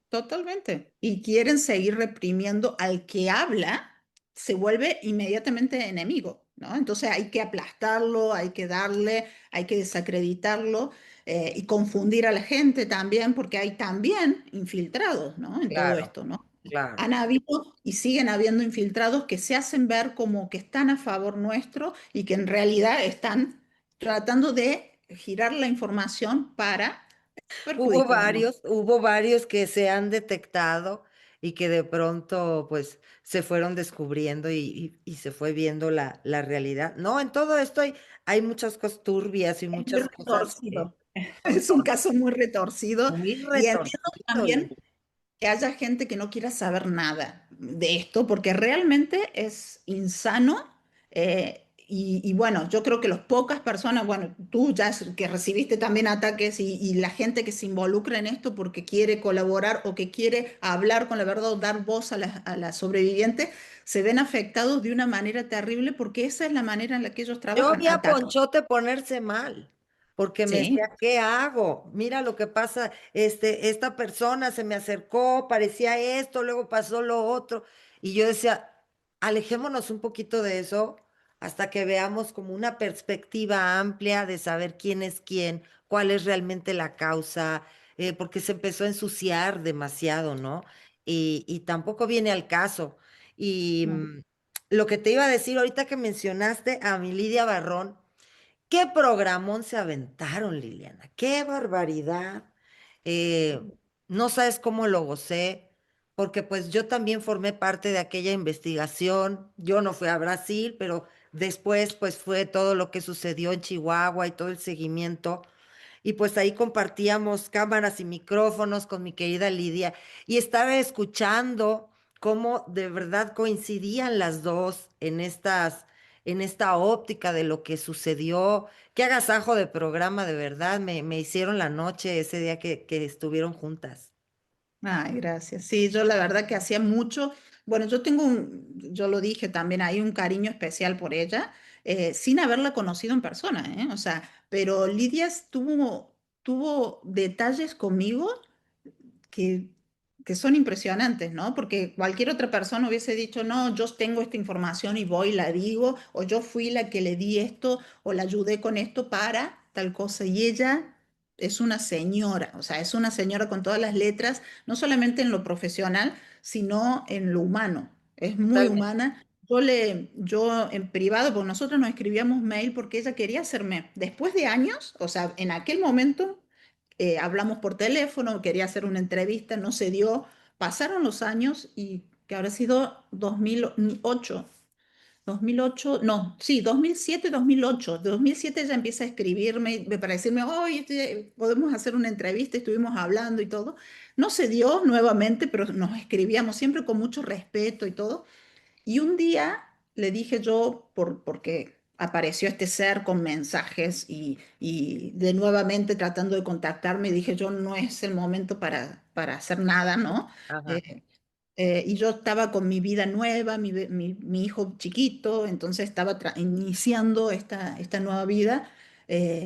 Totalmente. Y quieren seguir reprimiendo al que habla, se vuelve inmediatamente enemigo, ¿no? Entonces hay que aplastarlo, hay que darle, hay que desacreditarlo y confundir a la gente también, porque hay también infiltrados, ¿no? En todo Claro, esto, ¿no? claro. Han habido y siguen habiendo infiltrados que se hacen ver como que están a favor nuestro y que en realidad están tratando de girar la información para perjudicarnos. Hubo varios que se han detectado y que de pronto pues se fueron descubriendo y se fue viendo la realidad. No, en todo esto hay muchas cosas turbias y Muy muchas cosas que retorcido. Es un retorcidas, caso muy retorcido muy y entiendo retorcido. también que haya gente que no quiera saber nada de esto porque realmente es insano. Y bueno, yo creo que las pocas personas, bueno, tú ya que recibiste también ataques y la gente que se involucra en esto porque quiere colaborar o que quiere hablar con la verdad o dar voz a la sobreviviente, se ven afectados de una manera terrible porque esa es la manera en la que ellos Yo trabajan, vi a atacan. Ponchote ponerse mal, porque me Sí, decía, ¿qué hago? Mira lo que pasa, esta persona se me acercó, parecía esto, luego pasó lo otro, y yo decía, alejémonos un poquito de eso, hasta que veamos como una perspectiva amplia de saber quién es quién, cuál es realmente la causa, porque se empezó a ensuciar demasiado, ¿no? Y tampoco viene al caso. Y No. lo que te iba a decir ahorita que mencionaste a mi Lidia Barrón, qué programón se aventaron, Liliana, qué barbaridad. Eh, no sabes cómo lo gocé, porque pues yo también formé parte de aquella investigación. Yo no fui a Brasil, pero después pues fue todo lo que sucedió en Chihuahua y todo el seguimiento. Y pues ahí compartíamos cámaras y micrófonos con mi querida Lidia y estaba escuchando cómo de verdad coincidían las dos en esta óptica de lo que sucedió. Qué agasajo de programa, de verdad, me hicieron la noche ese día que estuvieron juntas. Ay, gracias. Sí, yo la verdad que hacía mucho, bueno, yo tengo yo lo dije también, hay un cariño especial por ella, sin haberla conocido en persona, ¿eh? O sea, pero Lidia tuvo detalles conmigo que, que son impresionantes, ¿no? Porque cualquier otra persona hubiese dicho, no, yo tengo esta información y voy y la digo, o yo fui la que le di esto, o la ayudé con esto para tal cosa. Y ella es una señora, o sea, es una señora con todas las letras, no solamente en lo profesional, sino en lo humano. Es muy Totalmente. humana. Yo en privado, porque nosotros nos escribíamos mail porque ella quería hacerme, después de años, o sea, en aquel momento hablamos por teléfono, quería hacer una entrevista, no se dio. Pasaron los años y que habrá sido 2008, 2008, no, sí, 2007, 2008. De 2007 ella empieza a escribirme para decirme, hoy podemos hacer una entrevista, estuvimos hablando y todo. No se dio nuevamente, pero nos escribíamos siempre con mucho respeto y todo. Y un día le dije yo, porque apareció este ser con mensajes y de nuevamente tratando de contactarme, dije yo, no es el momento para hacer nada, ¿no? Ajá. Eh, y yo estaba con mi vida nueva, mi hijo chiquito, entonces estaba iniciando esta nueva vida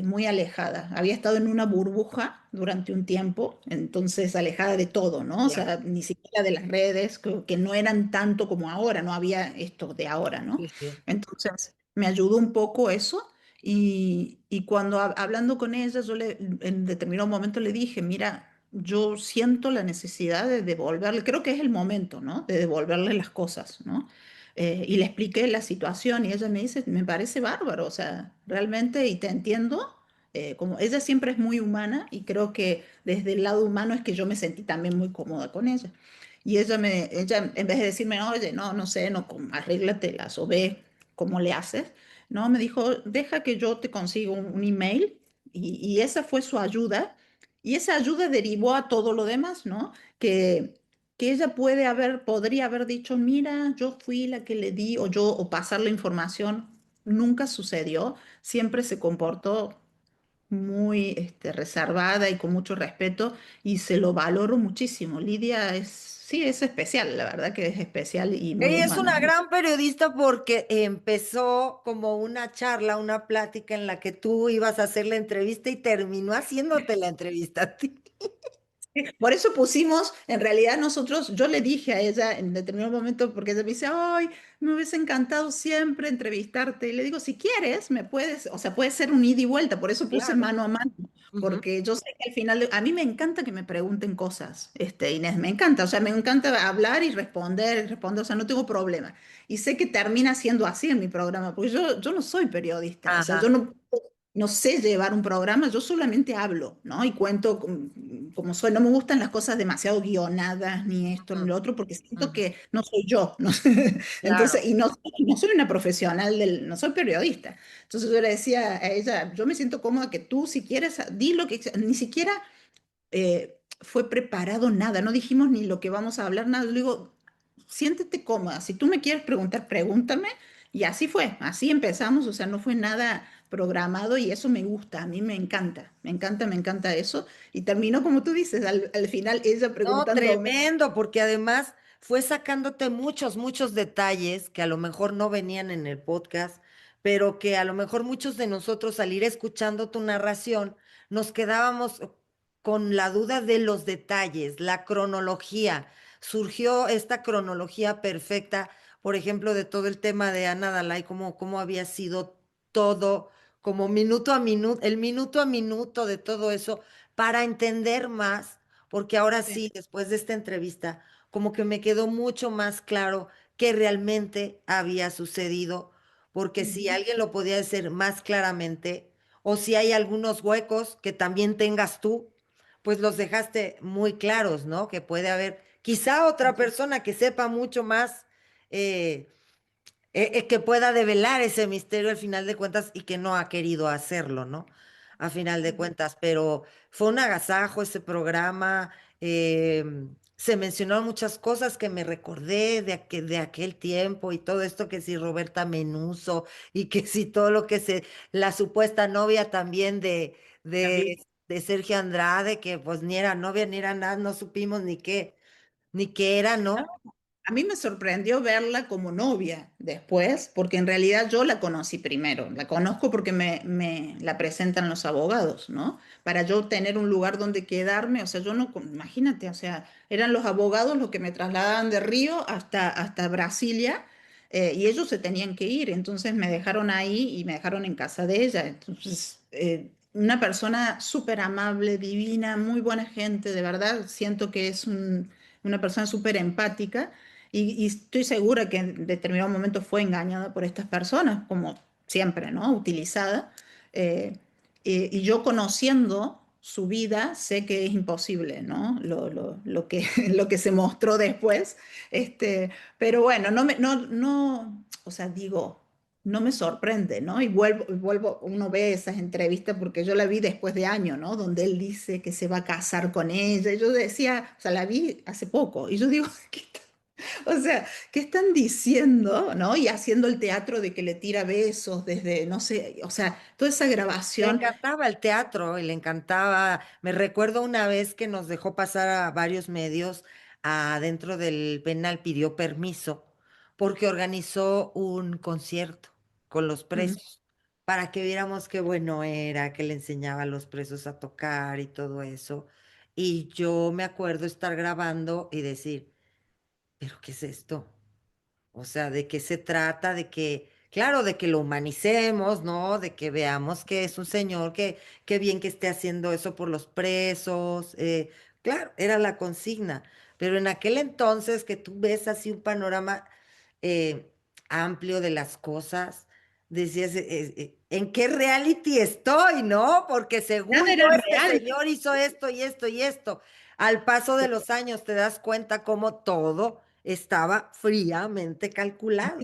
muy alejada. Había estado en una burbuja durante un tiempo, entonces alejada de todo, ¿no? O Claro. sea, ni siquiera de las redes, que no eran tanto como ahora, no había esto de ahora, ¿no? Sí, sí. Entonces me ayudó un poco eso. Y cuando hablando con ella, en determinado momento le dije, mira, yo siento la necesidad de devolverle, creo que es el momento, ¿no? De devolverle las cosas, ¿no? Y le expliqué la situación y ella me dice, me parece bárbaro, o sea, realmente, y te entiendo, como ella siempre es muy humana y creo que desde el lado humano es que yo me sentí también muy cómoda con ella. Y ella en vez de decirme, oye, no, no sé, no, arréglatelas o ve cómo le haces, no, me dijo, deja que yo te consiga un email y esa fue su ayuda y esa ayuda derivó a todo lo demás, ¿no? Que ella podría haber dicho, mira, yo fui la que le di o pasar la información, nunca sucedió, siempre se comportó muy reservada y con mucho respeto y se lo valoro muchísimo. Lidia sí, es especial, la verdad que es especial y muy Ella es una humana. gran periodista porque empezó como una charla, una plática en la que tú ibas a hacer la entrevista y terminó haciéndote la entrevista a ti. Por eso pusimos, en realidad nosotros, yo le dije a ella en determinado momento, porque ella me dice, ay, me hubiese encantado siempre entrevistarte. Y le digo, si quieres, me puedes, o sea, puede ser un ida y vuelta. Por eso puse Claro. mano a mano, Ujú. porque yo sé que al final, a mí me encanta que me pregunten cosas, Inés, me encanta, o sea, me encanta hablar y responder, o sea, no tengo problema. Y sé que termina siendo así en mi programa, porque yo no soy periodista, o sea, yo Ajá. no sé llevar un programa, yo solamente hablo, ¿no? Y cuento como soy. No me gustan las cosas demasiado guionadas, ni esto, Ujú, ni lo otro, porque siento ujú. que no soy yo, ¿no? Claro. Entonces, no soy una profesional no soy periodista. Entonces yo le decía a ella, yo me siento cómoda que tú, si quieres, di lo que, ni siquiera fue preparado nada, no dijimos ni lo que vamos a hablar, nada. Yo le digo, siéntete cómoda, si tú me quieres preguntar, pregúntame. Y así fue, así empezamos, o sea, no fue nada programado y eso me gusta, a mí me encanta, me encanta eso. Y terminó como tú dices, al final ella No, preguntándome, tremendo, porque además fue sacándote muchos, muchos detalles que a lo mejor no venían en el podcast, pero que a lo mejor muchos de nosotros al ir escuchando tu narración nos quedábamos con la duda de los detalles, la cronología. Surgió esta cronología perfecta, por ejemplo, de todo el tema de Ana Dalai, cómo había sido todo, como minuto a minuto, el minuto a minuto de todo eso, para entender más, porque ahora Sí. sí, después de esta entrevista, como que me quedó mucho más claro qué realmente había sucedido, porque si Ujú. alguien lo podía decir más claramente, o si hay algunos huecos que también tengas tú, pues los dejaste muy claros, ¿no? Que puede haber quizá otra persona que sepa mucho más, eh, que pueda develar ese misterio al final de cuentas y que no ha querido hacerlo, ¿no? A final de cuentas, pero fue un agasajo ese programa. eh, Se mencionaron muchas cosas que me recordé de aquel tiempo y todo esto que si Roberta Menuso y que si todo lo que la supuesta novia también David. de Sergio Andrade, que pues ni era novia ni era nada, no supimos ni qué era, ¿no? A mí me sorprendió verla como novia después, porque en realidad yo la conocí primero. La conozco porque me la presentan los abogados, ¿no? Para yo tener un lugar donde quedarme, o sea, yo no, imagínate, o sea, eran los abogados los que me trasladaban de Río hasta Brasilia, y ellos se tenían que ir, entonces me dejaron ahí y me dejaron en casa de ella. Entonces, una persona súper amable, divina, muy buena gente, de verdad, siento que es una persona súper empática. Y estoy segura que en determinado momento fue engañada por estas personas, como siempre, ¿no? Utilizada. Eh, y yo conociendo su vida, sé que es imposible, ¿no? Lo que, lo que se mostró después. Pero bueno, no, o sea, digo, no me sorprende, ¿no? Uno ve esas entrevistas porque yo la vi después de años, ¿no? Donde él dice que se va a casar con ella. Y yo decía, o sea, la vi hace poco. Y yo digo, ¿qué o sea, ¿qué están diciendo, no? Y haciendo el teatro de que le tira besos desde, no sé, o sea, toda esa Le grabación. encantaba el teatro y le encantaba. Me recuerdo una vez que nos dejó pasar a varios medios adentro del penal, pidió permiso porque organizó un concierto con los Mm. presos para que viéramos qué bueno era, que le enseñaba a los presos a tocar y todo eso. Y yo me acuerdo estar grabando y decir, ¿pero qué es esto? O sea, ¿de qué se trata? De que, claro, de que lo humanicemos, ¿no? De que veamos que es un señor que bien que esté haciendo eso por los presos. Claro, era la consigna. Pero en aquel entonces que tú ves así un panorama eh, amplio de las cosas, decías, ¿en qué reality estoy, no? Porque según Nada yo, era este real. señor hizo esto y esto y esto. Al paso de los años te das cuenta cómo todo estaba fríamente calculado.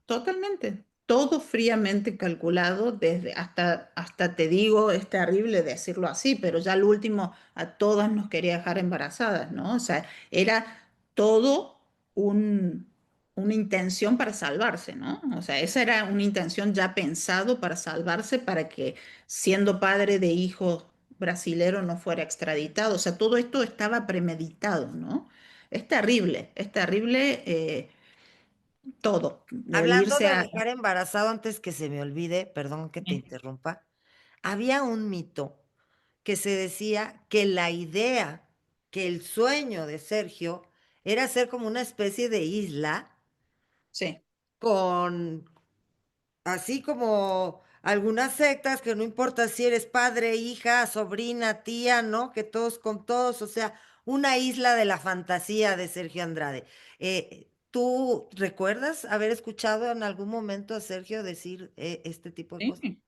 Totalmente. Todo fríamente calculado, desde hasta te digo, es terrible decirlo así, pero ya al último a todas nos quería dejar embarazadas, ¿no? O sea, era todo una intención para salvarse, ¿no? O sea, esa era una intención ya pensado para salvarse, para que siendo padre de hijo brasilero no fuera extraditado. O sea, todo esto estaba premeditado, ¿no? Es terrible. Todo, el Hablando irse de a... dejar embarazado, antes que se me olvide, perdón que te interrumpa, había un mito que se decía que la idea, que el sueño de Sergio era ser como una especie de isla Sí, con, así como algunas sectas, que no importa si eres padre, hija, sobrina, tía, ¿no? Que todos con todos, o sea, una isla de la fantasía de Sergio Andrade. ¿Tú recuerdas haber escuchado en algún momento a Sergio decir este tipo de cosas? sí,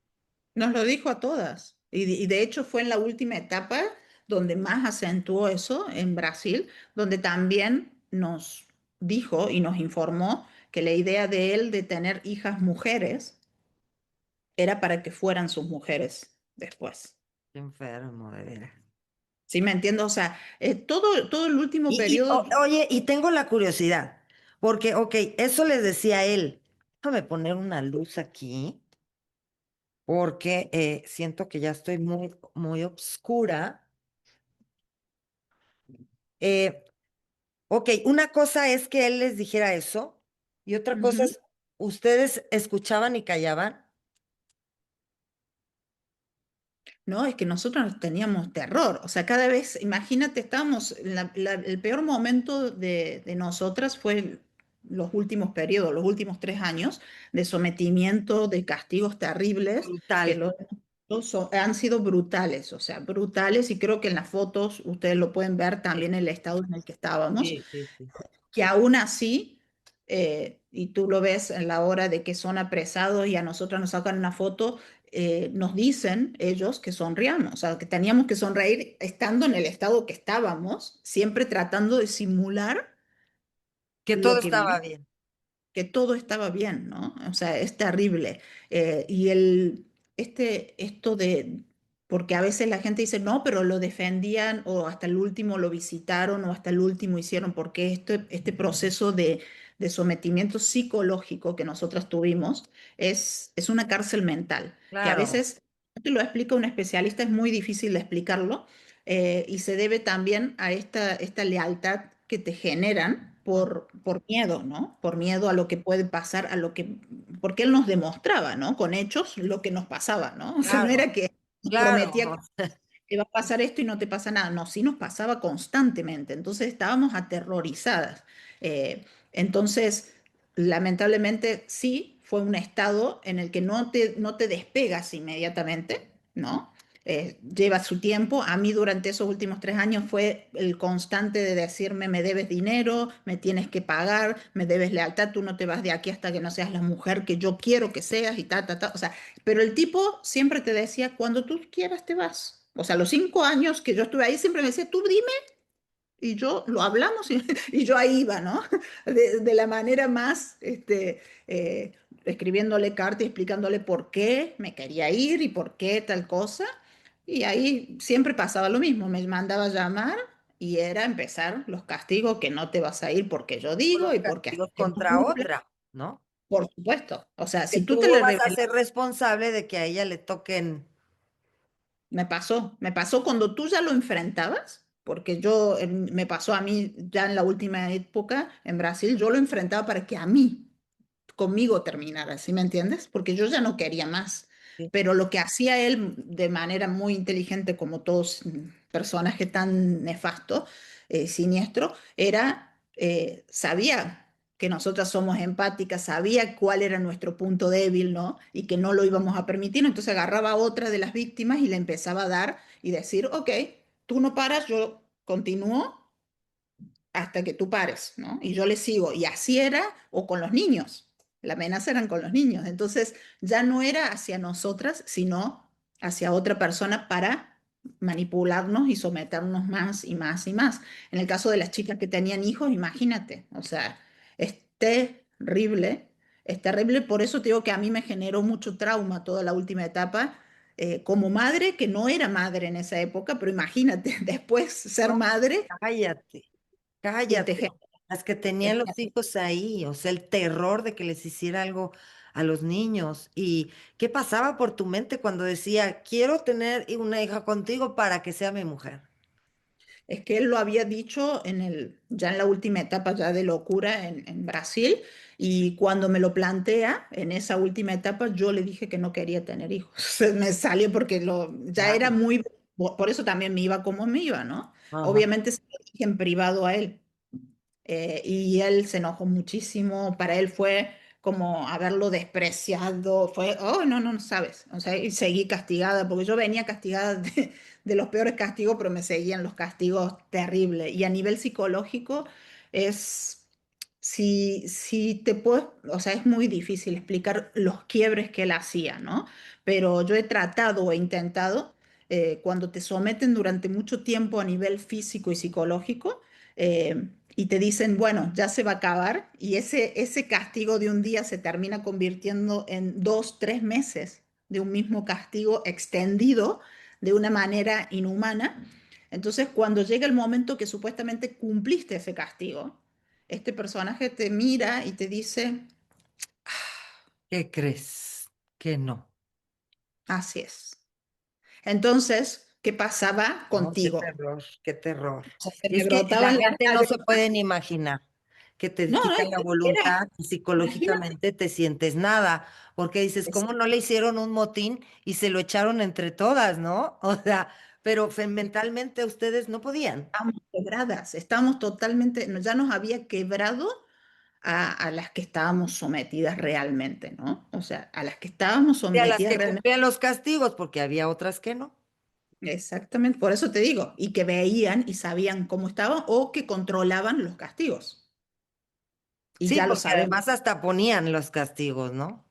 nos lo dijo a todas. Y de hecho fue en la última etapa donde más acentuó eso, en Brasil, donde también nos dijo y nos informó que la idea de él de tener hijas mujeres era para que fueran sus mujeres después. Qué enfermo, de veras. ¿Sí me entiendo? O sea, todo el último periodo, Oye, y tengo la curiosidad, porque, ok, eso les decía él. Déjame poner una luz aquí, porque siento que ya estoy muy obscura. Eh, ok, una cosa es que él les dijera eso, y otra cosa ujú. es, ustedes escuchaban y callaban. No, es que nosotros teníamos terror. O sea, cada vez, imagínate, estábamos, el peor momento de nosotras fue los últimos periodos, los últimos 3 años de sometimiento, de castigos terribles, que Brutal. han sido brutales, o sea, brutales, y creo que en las fotos ustedes lo pueden ver Sí, también el estado en el que estábamos, sí, sí, sí. que aún así, y tú lo ves en la hora de que son apresados y a nosotros nos sacan una foto, nos dicen ellos que sonriamos, o sea, que teníamos que sonreír estando en el estado que estábamos, siempre tratando de simular Que todo lo que estaba vivimos, bien. que todo estaba bien, ¿no? O sea, es terrible. Y esto porque a veces la gente dice, no, pero lo defendían o hasta el último lo visitaron o hasta el último hicieron, porque este proceso de sometimiento psicológico que nosotras tuvimos es una cárcel mental, que a Claro. veces, no te lo explica un especialista, es muy difícil de explicarlo, y se debe también a esta lealtad que te generan por miedo, ¿no? Por miedo a lo que puede pasar, porque él nos demostraba, ¿no? Con hechos lo que nos pasaba, ¿no? O sea, no Claro, era que nos claro. prometía que te va a pasar esto y no te pasa nada, no, sí nos pasaba constantemente, entonces estábamos aterrorizadas. Entonces, lamentablemente, sí, fue un estado en el que no te despegas inmediatamente, ¿no? Lleva su tiempo. A mí durante esos últimos 3 años fue el constante de decirme, me debes dinero, me tienes que pagar, me debes lealtad, tú no te vas de aquí hasta que no seas la mujer que yo quiero que seas y ta, ta, ta. O sea, pero el tipo siempre te decía, cuando tú quieras te vas. O sea, los 5 años que yo estuve ahí siempre me decía, tú dime y yo lo hablamos y, y yo ahí iba, ¿no? De la manera más, escribiéndole carta y explicándole por qué me quería ir y por qué tal cosa. Y ahí siempre pasaba lo mismo, me mandaba a llamar y era empezar los castigos, que no te vas a ir porque yo digo Puros y porque hasta castigos que no contra cumpla, otra, ¿no? por supuesto. O sea, Que si tú te tú le vas a revelas, ser responsable de que a ella le toquen. me pasó cuando tú ya lo enfrentabas, porque me pasó a mí ya en la última época en Brasil, yo lo enfrentaba para que a mí, conmigo terminara, ¿sí me entiendes? Porque yo ya no quería más. Sí. Pero lo que hacía él de manera muy inteligente, como todos personaje tan nefasto, siniestro, sabía que nosotras somos empáticas, sabía cuál era nuestro punto débil, ¿no? Y que no lo íbamos a permitir. Entonces agarraba a otra de las víctimas y le empezaba a dar y decir, ok, tú no paras, yo continúo hasta que tú pares, ¿no? Y yo le sigo. Y así era, o con los niños. La amenaza eran con los niños. Entonces ya no era hacia nosotras, sino hacia otra persona para manipularnos y someternos más y más y más. En el caso de las chicas que tenían hijos, imagínate, o sea, es terrible, es terrible. Por eso te digo que a mí me generó mucho trauma toda la última etapa. Como madre, que no era madre en esa época, pero imagínate, después ser No, madre, cállate, que te cállate. genera. Las que tenían los hijos ahí, o sea, el terror de que les hiciera algo a los niños. ¿Y qué pasaba por tu mente cuando decía, quiero tener una hija contigo para que sea mi mujer? Es que él lo había dicho ya en la última etapa ya de locura en Brasil, y cuando me lo plantea en esa última etapa yo le dije que no quería tener hijos. Se me salió porque ya era Claro. muy, por eso también me iba como me iba, ¿no? Ajá. Obviamente se lo dije en privado a él, y él se enojó muchísimo, para él fue como haberlo despreciado, fue, oh, no, no, no sabes, o sea, y seguí castigada, porque yo venía castigada de los peores castigos, pero me seguían los castigos terribles. Y a nivel psicológico es, si te puedo, o sea, es muy difícil explicar los quiebres que él hacía, ¿no? Pero yo he tratado o he intentado, cuando te someten durante mucho tiempo a nivel físico y psicológico, y te dicen, bueno, ya se va a acabar, y ese castigo de un día se termina convirtiendo en 2, 3 meses de un mismo castigo extendido de una manera inhumana. Entonces, cuando llega el momento que supuestamente cumpliste ese castigo, este personaje te mira y te dice, ¿Qué crees? Que no. así es. Entonces, ¿qué pasaba No, qué contigo? terror, qué terror. O sea, se Y me es que la brotaban las gente no se puede lágrimas. ni imaginar que te No, no, quitan la era, voluntad y imagínate. psicológicamente te sientes nada, porque dices, ¿cómo no le hicieron un motín y se lo echaron entre todas, ¿no? O sea, pero mentalmente ustedes no podían. Estábamos quebradas, estábamos totalmente, ya nos había quebrado a las que estábamos sometidas realmente, ¿no? O sea, a las que estábamos Y a las sometidas que realmente. cumplían los castigos, porque había otras que no. Exactamente, por eso te digo, y que veían y sabían cómo estaban o que controlaban los castigos. Y Sí, ya lo porque sabemos, además hasta ponían los castigos, ¿no?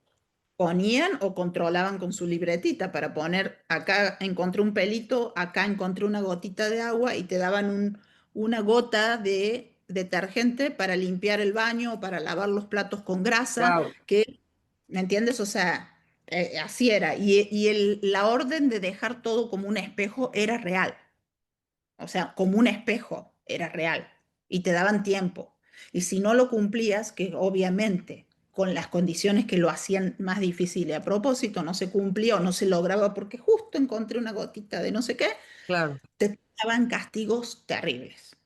ponían o controlaban con su libretita para poner, acá encontré un pelito, acá encontré una gotita de agua y te daban una gota de detergente para limpiar el baño o para lavar los platos con grasa, Wow. que, ¿me entiendes? O sea, así era. Y la orden de dejar todo como un espejo era real. O sea, como un espejo, era real y te daban tiempo. Y si no lo cumplías, que obviamente con las condiciones que lo hacían más difícil y a propósito no se cumplía o no se lograba porque justo encontré una gotita de no sé qué, Claro. te daban castigos terribles.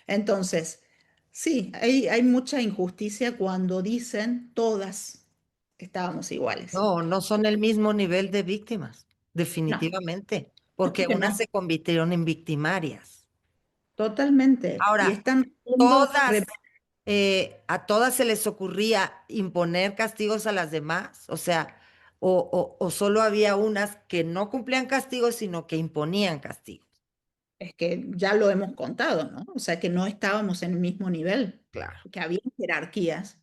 Entonces, sí, hay mucha injusticia cuando dicen todas estábamos iguales. No, no son el mismo nivel de víctimas, No, definitivamente, no porque que unas no, se convirtieron en victimarias. totalmente. Y Ahora, están siendo todas, a todas se les ocurría imponer castigos a las demás, o sea, o solo había unas que no cumplían castigos, sino que imponían castigos. es que ya lo hemos contado, ¿no? O sea, que no estábamos en el mismo nivel, Claro. que habían jerarquías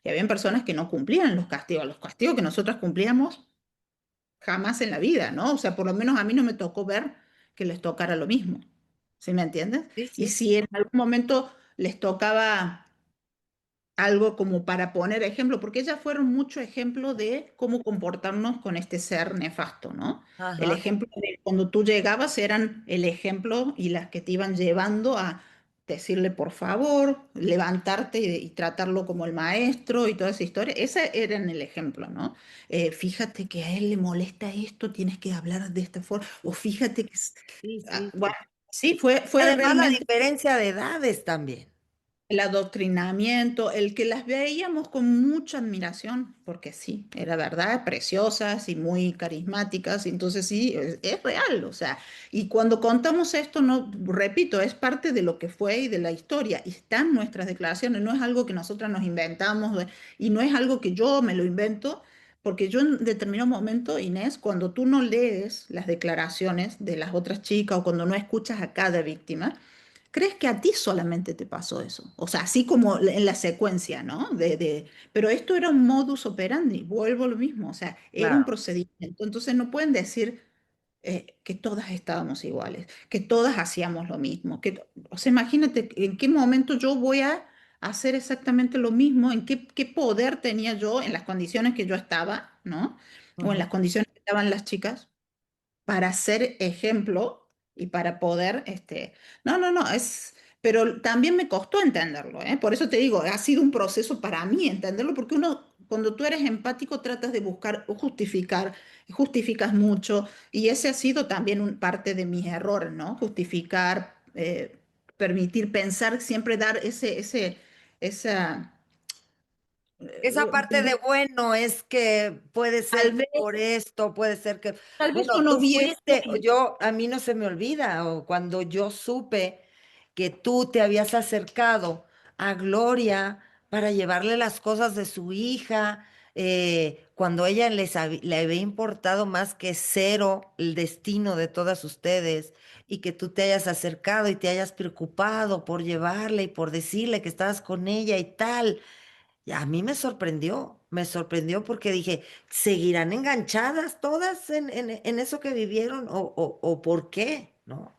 y habían personas que no cumplían los castigos que nosotros cumplíamos jamás en la vida, ¿no? O sea, por lo menos a mí no me tocó ver que les tocara lo mismo, ¿sí me entiendes? Sí, Y sí. si en algún momento les tocaba algo como para poner ejemplo, porque ellas fueron mucho ejemplo de cómo comportarnos con este ser nefasto, ¿no? El Ajá. ejemplo de cuando tú llegabas eran el ejemplo y las que te iban llevando a decirle por favor, levantarte y tratarlo como el maestro y toda esa historia. Ese eran el ejemplo, ¿no? Fíjate que a él le molesta esto, tienes que hablar de esta forma, o fíjate que... Sí, sí, Bueno, sí. sí, fue Además, la realmente diferencia de edades también. el adoctrinamiento, el que las veíamos con mucha admiración, porque sí, era verdad, preciosas y muy carismáticas, y entonces sí, es real, o sea, y cuando contamos esto, no, repito, es parte de lo que fue y de la historia, y están nuestras declaraciones, no es algo que nosotras nos inventamos, y no es algo que yo me lo invento, porque yo en determinado momento, Inés, cuando tú no lees las declaraciones de las otras chicas o cuando no escuchas a cada víctima, ¿crees que a ti solamente te pasó eso? O sea, así como en la secuencia, ¿no? Pero esto era un modus operandi, vuelvo a lo mismo, o sea, era un Claro. procedimiento. Entonces no pueden decir que todas estábamos iguales, que todas hacíamos lo mismo. O sea, imagínate en qué momento yo voy a hacer exactamente lo mismo, en qué poder tenía yo en las condiciones que yo estaba, ¿no? O en Ujú. las condiciones que estaban las chicas para ser ejemplo y para poder, no, pero también me costó entenderlo, ¿eh? Por eso te digo, ha sido un proceso para mí entenderlo, porque uno, cuando tú eres empático, tratas de buscar o justificar, justificas mucho, y ese ha sido también parte de mis errores, ¿no? Justificar, permitir pensar, siempre dar esa, Esa parte de bueno es que puede ser tal que vez, por esto, puede ser que, tal vez bueno, uno tú viejo fuiste, y yo, a mí no se me olvida, o cuando yo supe que tú te habías acercado a Gloria para llevarle las cosas de su hija, cuando ella le había importado más que cero el destino de todas ustedes, y que tú te hayas acercado y te hayas preocupado por llevarle y por decirle que estabas con ella y tal. Y a mí me sorprendió porque dije, ¿seguirán enganchadas todas en eso que vivieron o por qué? ¿No?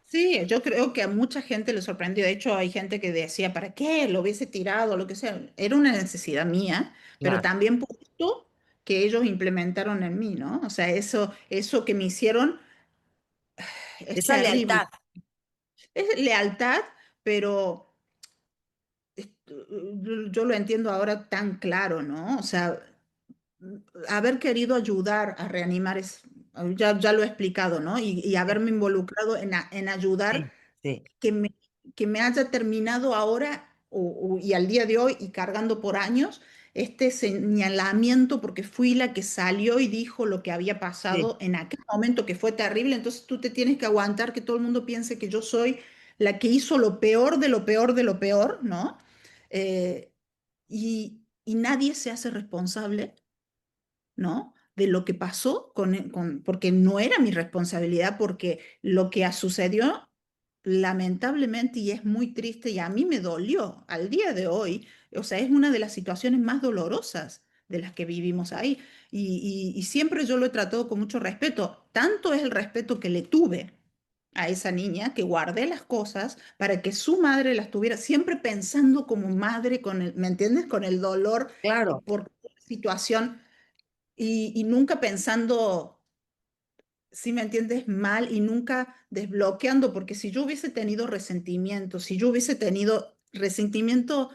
sí, yo creo que a mucha gente le sorprendió. De hecho, hay gente que decía, ¿para qué? Lo hubiese tirado, lo que sea. Era una necesidad mía, pero Claro. también por esto que ellos implementaron en mí, ¿no? O sea, eso que me hicieron es Esa terrible. lealtad, Es lealtad, pero yo lo entiendo ahora tan claro, ¿no? O sea, haber querido ayudar a reanimar ya lo he explicado, ¿no? Y sí, haberme involucrado en ayudar sí, sí, que me, que me haya terminado ahora y al día de hoy y cargando por años este señalamiento porque fui la que salió y dijo lo que había sí. pasado en aquel momento que fue terrible, entonces tú te tienes que aguantar que todo el mundo piense que yo soy la que hizo lo peor de lo peor de lo peor, ¿no? Eh, y nadie se hace responsable, ¿no? De lo que pasó porque no era mi responsabilidad, porque lo que sucedió, lamentablemente, y es muy triste, y a mí me dolió al día de hoy, o sea, es una de las situaciones más dolorosas de las que vivimos ahí. Y siempre yo lo he tratado con mucho respeto. Tanto es el respeto que le tuve a esa niña que guardé las cosas para que su madre las tuviera, siempre pensando como madre, ¿me entiendes? Con el dolor Claro, por la situación y nunca pensando, si me entiendes, mal y nunca desbloqueando, porque si yo hubiese tenido resentimiento, si yo hubiese tenido resentimiento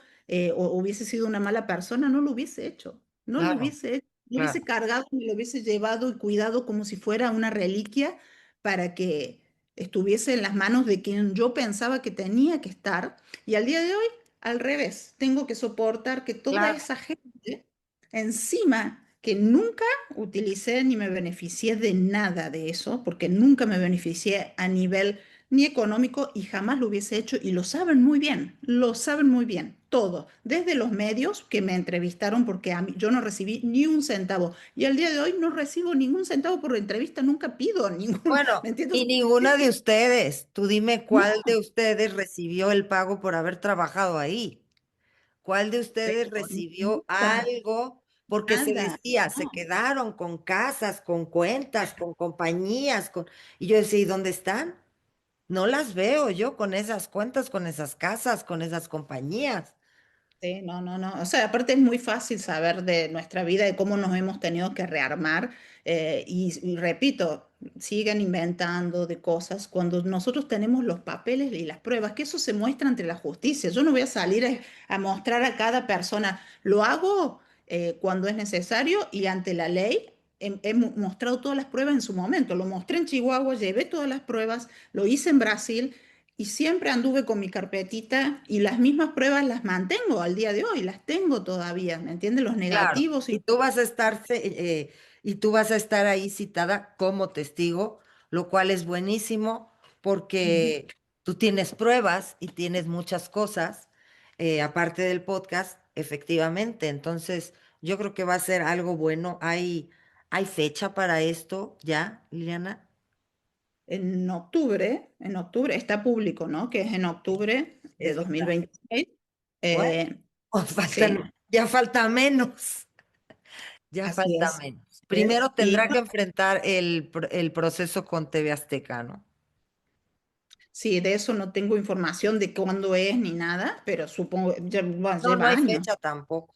o hubiese sido una mala persona, no lo hubiese hecho, no lo claro, hubiese hecho, lo hubiese claro, cargado, me lo hubiese llevado y cuidado como si fuera una reliquia para que estuviese en las manos de quien yo pensaba que tenía que estar. Y al día de hoy, al revés, tengo que soportar que toda claro, esa gente encima que nunca utilicé ni me beneficié de nada de eso, porque nunca me beneficié a nivel ni económico y jamás lo hubiese hecho y lo saben muy bien, lo saben muy bien, todo, desde los medios que me entrevistaron porque a mí, yo no recibí ni un centavo y al día de hoy no recibo ningún centavo por entrevista, nunca pido ningún, Bueno, ¿me entiendes? y ninguna de ustedes, tú dime No, cuál de ustedes recibió el pago por haber trabajado ahí. ¿Cuál de ustedes pero recibió nunca, algo? Porque se nada, decía, se no. quedaron con casas, con cuentas, con compañías, Y yo decía, ¿y dónde están? No las veo yo con esas cuentas, con esas casas, con esas compañías. Sí, no, no, no. O sea, aparte es muy fácil saber de nuestra vida, de cómo nos hemos tenido que rearmar. Y repito, siguen inventando de cosas cuando nosotros tenemos los papeles y las pruebas, que eso se muestra ante la justicia. Yo no voy a salir a mostrar a cada persona. Lo hago cuando es necesario y ante la ley. He mostrado todas las pruebas en su momento. Lo mostré en Chihuahua, llevé todas las pruebas, lo hice en Brasil. Y siempre anduve con mi carpetita y las mismas pruebas las mantengo al día de hoy, las tengo todavía, ¿me entiendes? Los Claro, negativos y y tú vas a estar, y tú vas a estar ahí citada como testigo, lo cual es buenísimo ujú, porque tú tienes pruebas y tienes muchas cosas, aparte del podcast, efectivamente. Entonces, yo creo que va a ser algo bueno. ¿Hay fecha para esto ya, Liliana? en octubre está público, ¿no? Que es en octubre de Es dos mil verdad. veintiséis. Bueno, Eh, faltan, sí, ya falta menos. Ya así falta es. menos. Así es. Primero Y tendrá que enfrentar el proceso con TV Azteca, ¿no? sí, de eso no tengo información de cuándo es ni nada, pero supongo, bueno, No, no lleva hay años. fecha tampoco.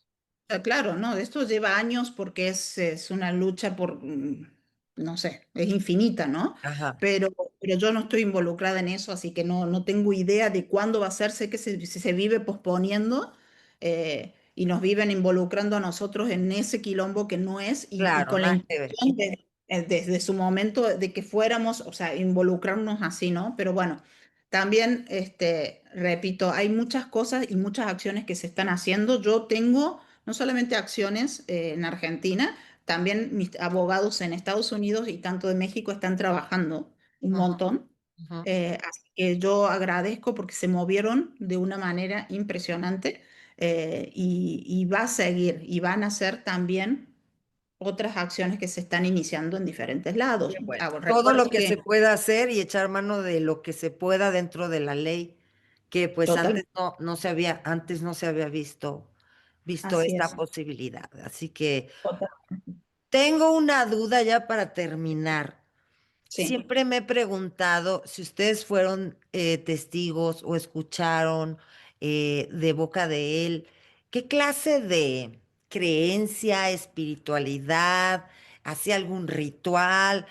Claro, no, esto lleva años porque es una lucha por, no sé, es infinita, ¿no? Ajá, Pero, pero yo no estoy involucrada en eso, así que no, no tengo idea de cuándo va a ser. Sé que se vive posponiendo y nos viven involucrando a nosotros en ese quilombo que no es y claro, con la nada que ver. intención desde su momento de que fuéramos, o sea, involucrarnos así, ¿no? Pero bueno. También, repito, hay muchas cosas y muchas acciones que se están haciendo. Yo tengo no solamente acciones en Argentina, también mis abogados en Estados Unidos y tanto de México están trabajando un Ujú, montón. ujú. Así que yo agradezco porque se movieron de una manera impresionante y va a seguir y van a ser también otras acciones que se están iniciando en diferentes Qué lados. bueno. Ah, bueno, Todo lo recuerdo que se que pueda hacer y echar mano de lo que se pueda dentro de la ley, que pues total, antes no se había visto así esta es. posibilidad. Así que Total. tengo una duda ya para terminar. Sí. Siempre me he preguntado si ustedes fueron testigos o escucharon de boca de él, ¿qué clase de creencia, espiritualidad, hacía algún ritual?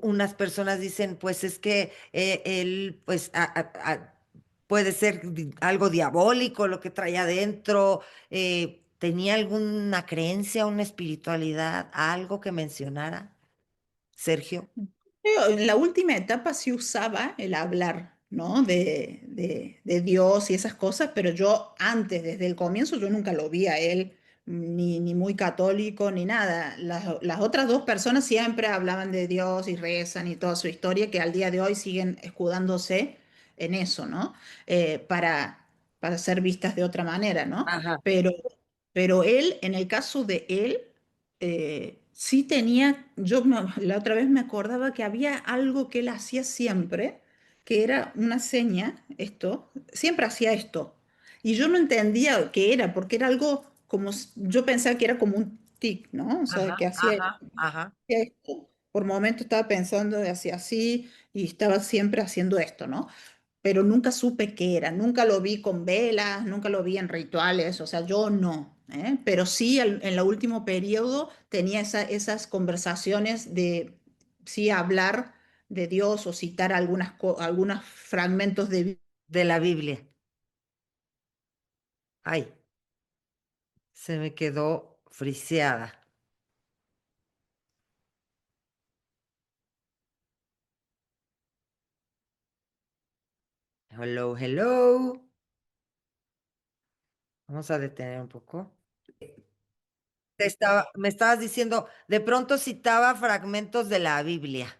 Unas personas dicen, pues es que él, pues puede ser algo diabólico lo que traía adentro. ¿Tenía alguna creencia, una espiritualidad, algo que mencionara, Sergio? En la última etapa sí usaba el hablar, ¿no? De Dios y esas cosas, pero yo antes, desde el comienzo, yo nunca lo vi a él, ni muy católico, ni nada. Las otras dos personas siempre hablaban de Dios y rezan y toda su historia, que al día de hoy siguen escudándose en eso, ¿no? Para para ser vistas de otra manera, ¿no? Ajá, Pero, pero él, en el caso de él, sí tenía, la otra vez me acordaba que había algo que él hacía siempre, que era una seña, esto, siempre hacía esto. Y yo no entendía qué era, porque era algo como, yo pensaba que era como un tic, ¿no? O sea, ajá, que hacía ajá, ajá. esto. Por momentos estaba pensando, hacía así, y estaba siempre haciendo esto, ¿no? Pero nunca supe qué era, nunca lo vi con velas, nunca lo vi en rituales, o sea, yo no, ¿eh? Pero sí en el último periodo tenía esas conversaciones de, sí, hablar de Dios o citar algunos fragmentos de... De la Biblia. Ay, se me quedó friseada. Hello, hello. Vamos a detener un poco. Me estabas diciendo, de pronto citaba fragmentos de la Biblia.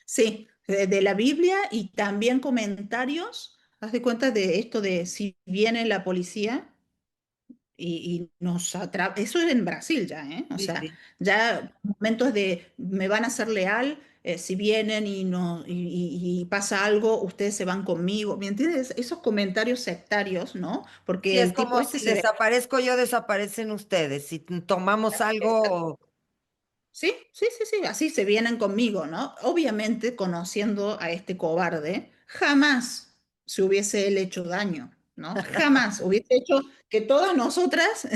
Sí, de la Biblia y también comentarios, haz de cuenta de esto de si viene la policía y nos atrapa. Eso es en Brasil ya, ¿eh? O Sí, sea, sí. ya momentos de me van a ser leal, si vienen y, no, y pasa algo, ustedes se van conmigo. ¿Me entiendes? Esos comentarios sectarios, ¿no? Sí, Porque es el tipo como este si se ve. desaparezco yo, desaparecen ustedes. Si tomamos algo, Sí, sí, sí, sí, así se vienen conmigo, ¿no? Obviamente, conociendo a este cobarde, jamás se hubiese él hecho daño, ¿no? Jamás hubiese hecho que todas nosotras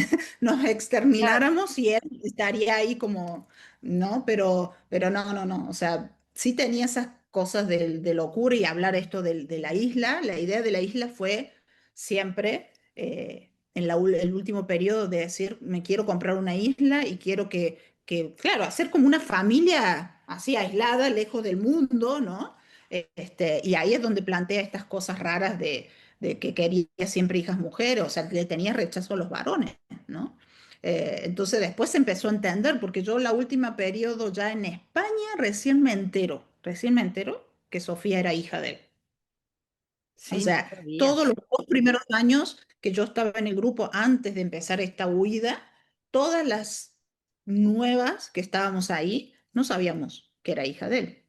nos claro, extermináramos y él estaría ahí como, ¿no? Pero no, no, no, o sea, sí tenía esas cosas de locura y hablar esto de la isla, la idea de la isla fue siempre, en el último periodo de decir, me quiero comprar una isla y quiero claro, hacer como una familia así aislada, lejos del mundo, ¿no? Y ahí es donde plantea estas cosas raras de que quería siempre hijas mujeres, o sea, que le tenía rechazo a los varones, ¿no? Entonces después se empezó a entender, porque yo la última periodo ya en España recién me entero que Sofía era hija de él. O sí, no sea, sabía. todos los 2 primeros años que yo estaba en el grupo antes de empezar esta huida, todas las nuevas que estábamos ahí, no sabíamos que era hija de él.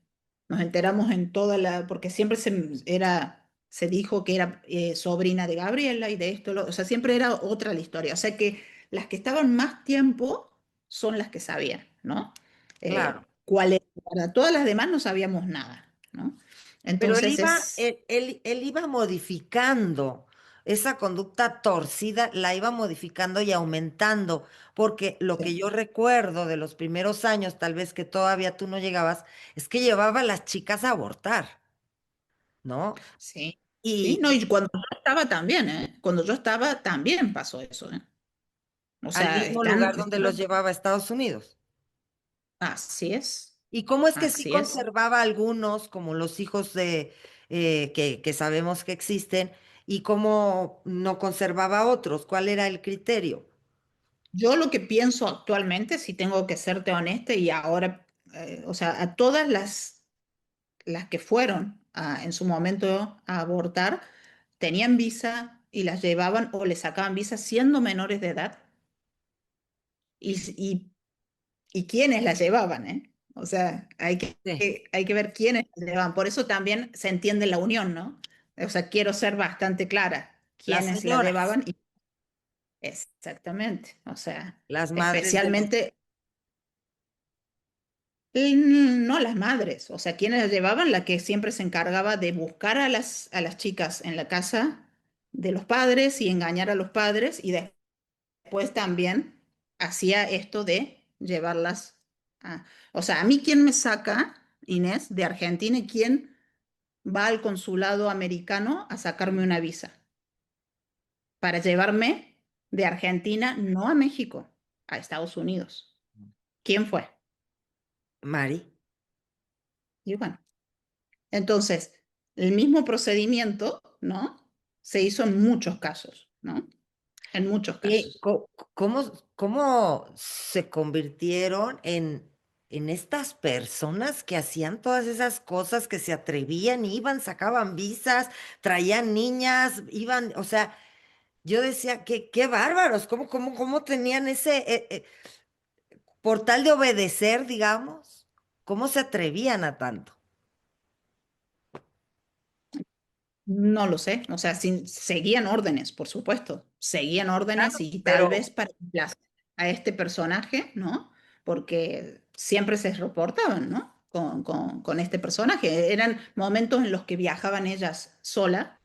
Nos enteramos en toda porque siempre se dijo que era sobrina de Gabriela y de esto, o sea, siempre era otra la historia. O sea que las que estaban más tiempo son las que sabían, ¿no? Claro. ¿Cuál era? Para todas las demás no sabíamos nada, ¿no? Pero él Entonces iba, es... él iba modificando esa conducta torcida, la iba modificando y aumentando, porque lo que Sí. yo recuerdo de los primeros años, tal vez que todavía tú no llegabas, es que llevaba a las chicas a abortar, ¿no? Sí, sí, Y no, y cuando yo estaba también, ¿eh? Cuando yo estaba también pasó eso, ¿eh? O al sea, mismo lugar donde los llevaba a Estados Unidos. ¿Y cómo es que sí así es. conservaba algunos, como los hijos de que sabemos que existen, y cómo no conservaba otros? ¿Cuál era el criterio? Yo lo que pienso actualmente, si tengo que serte honesta, y ahora, o sea, a todas las que fueron en su momento a abortar, tenían visa y las llevaban o les sacaban visa siendo menores de edad. Y y quiénes la llevaban, ¿eh? O sea, Sí, hay que ver quiénes la llevaban. Por eso también se entiende la unión, ¿no? O sea, quiero ser bastante clara, las quiénes la señoras, llevaban y exactamente, o sea, las madres de los... especialmente, no las madres, o sea, quienes la llevaban, la que siempre se encargaba de buscar a las chicas en la casa de los padres y engañar a los padres y después también hacía esto de llevarlas a... O sea, a mí quién me saca, Inés, de Argentina y quién va al consulado americano a sacarme una visa para llevarme de Argentina, no a México, a Estados Unidos. ¿Quién fue? Mari. Y bueno, entonces, el mismo procedimiento, ¿no? Se hizo en muchos casos, ¿no? En muchos casos. ¿Cómo se convirtieron en en estas personas que hacían todas esas cosas, que se atrevían, iban, sacaban visas, traían niñas, iban, o sea, yo decía, qué bárbaros, cómo tenían ese, por tal de obedecer, digamos, cómo se atrevían a tanto. No lo sé, o sea, seguían órdenes, por supuesto, seguían órdenes y tal vez Pero, para complacer a este personaje, ¿no? Porque siempre se reportaban, ¿no? Con este personaje. Eran momentos en los que viajaban ellas sola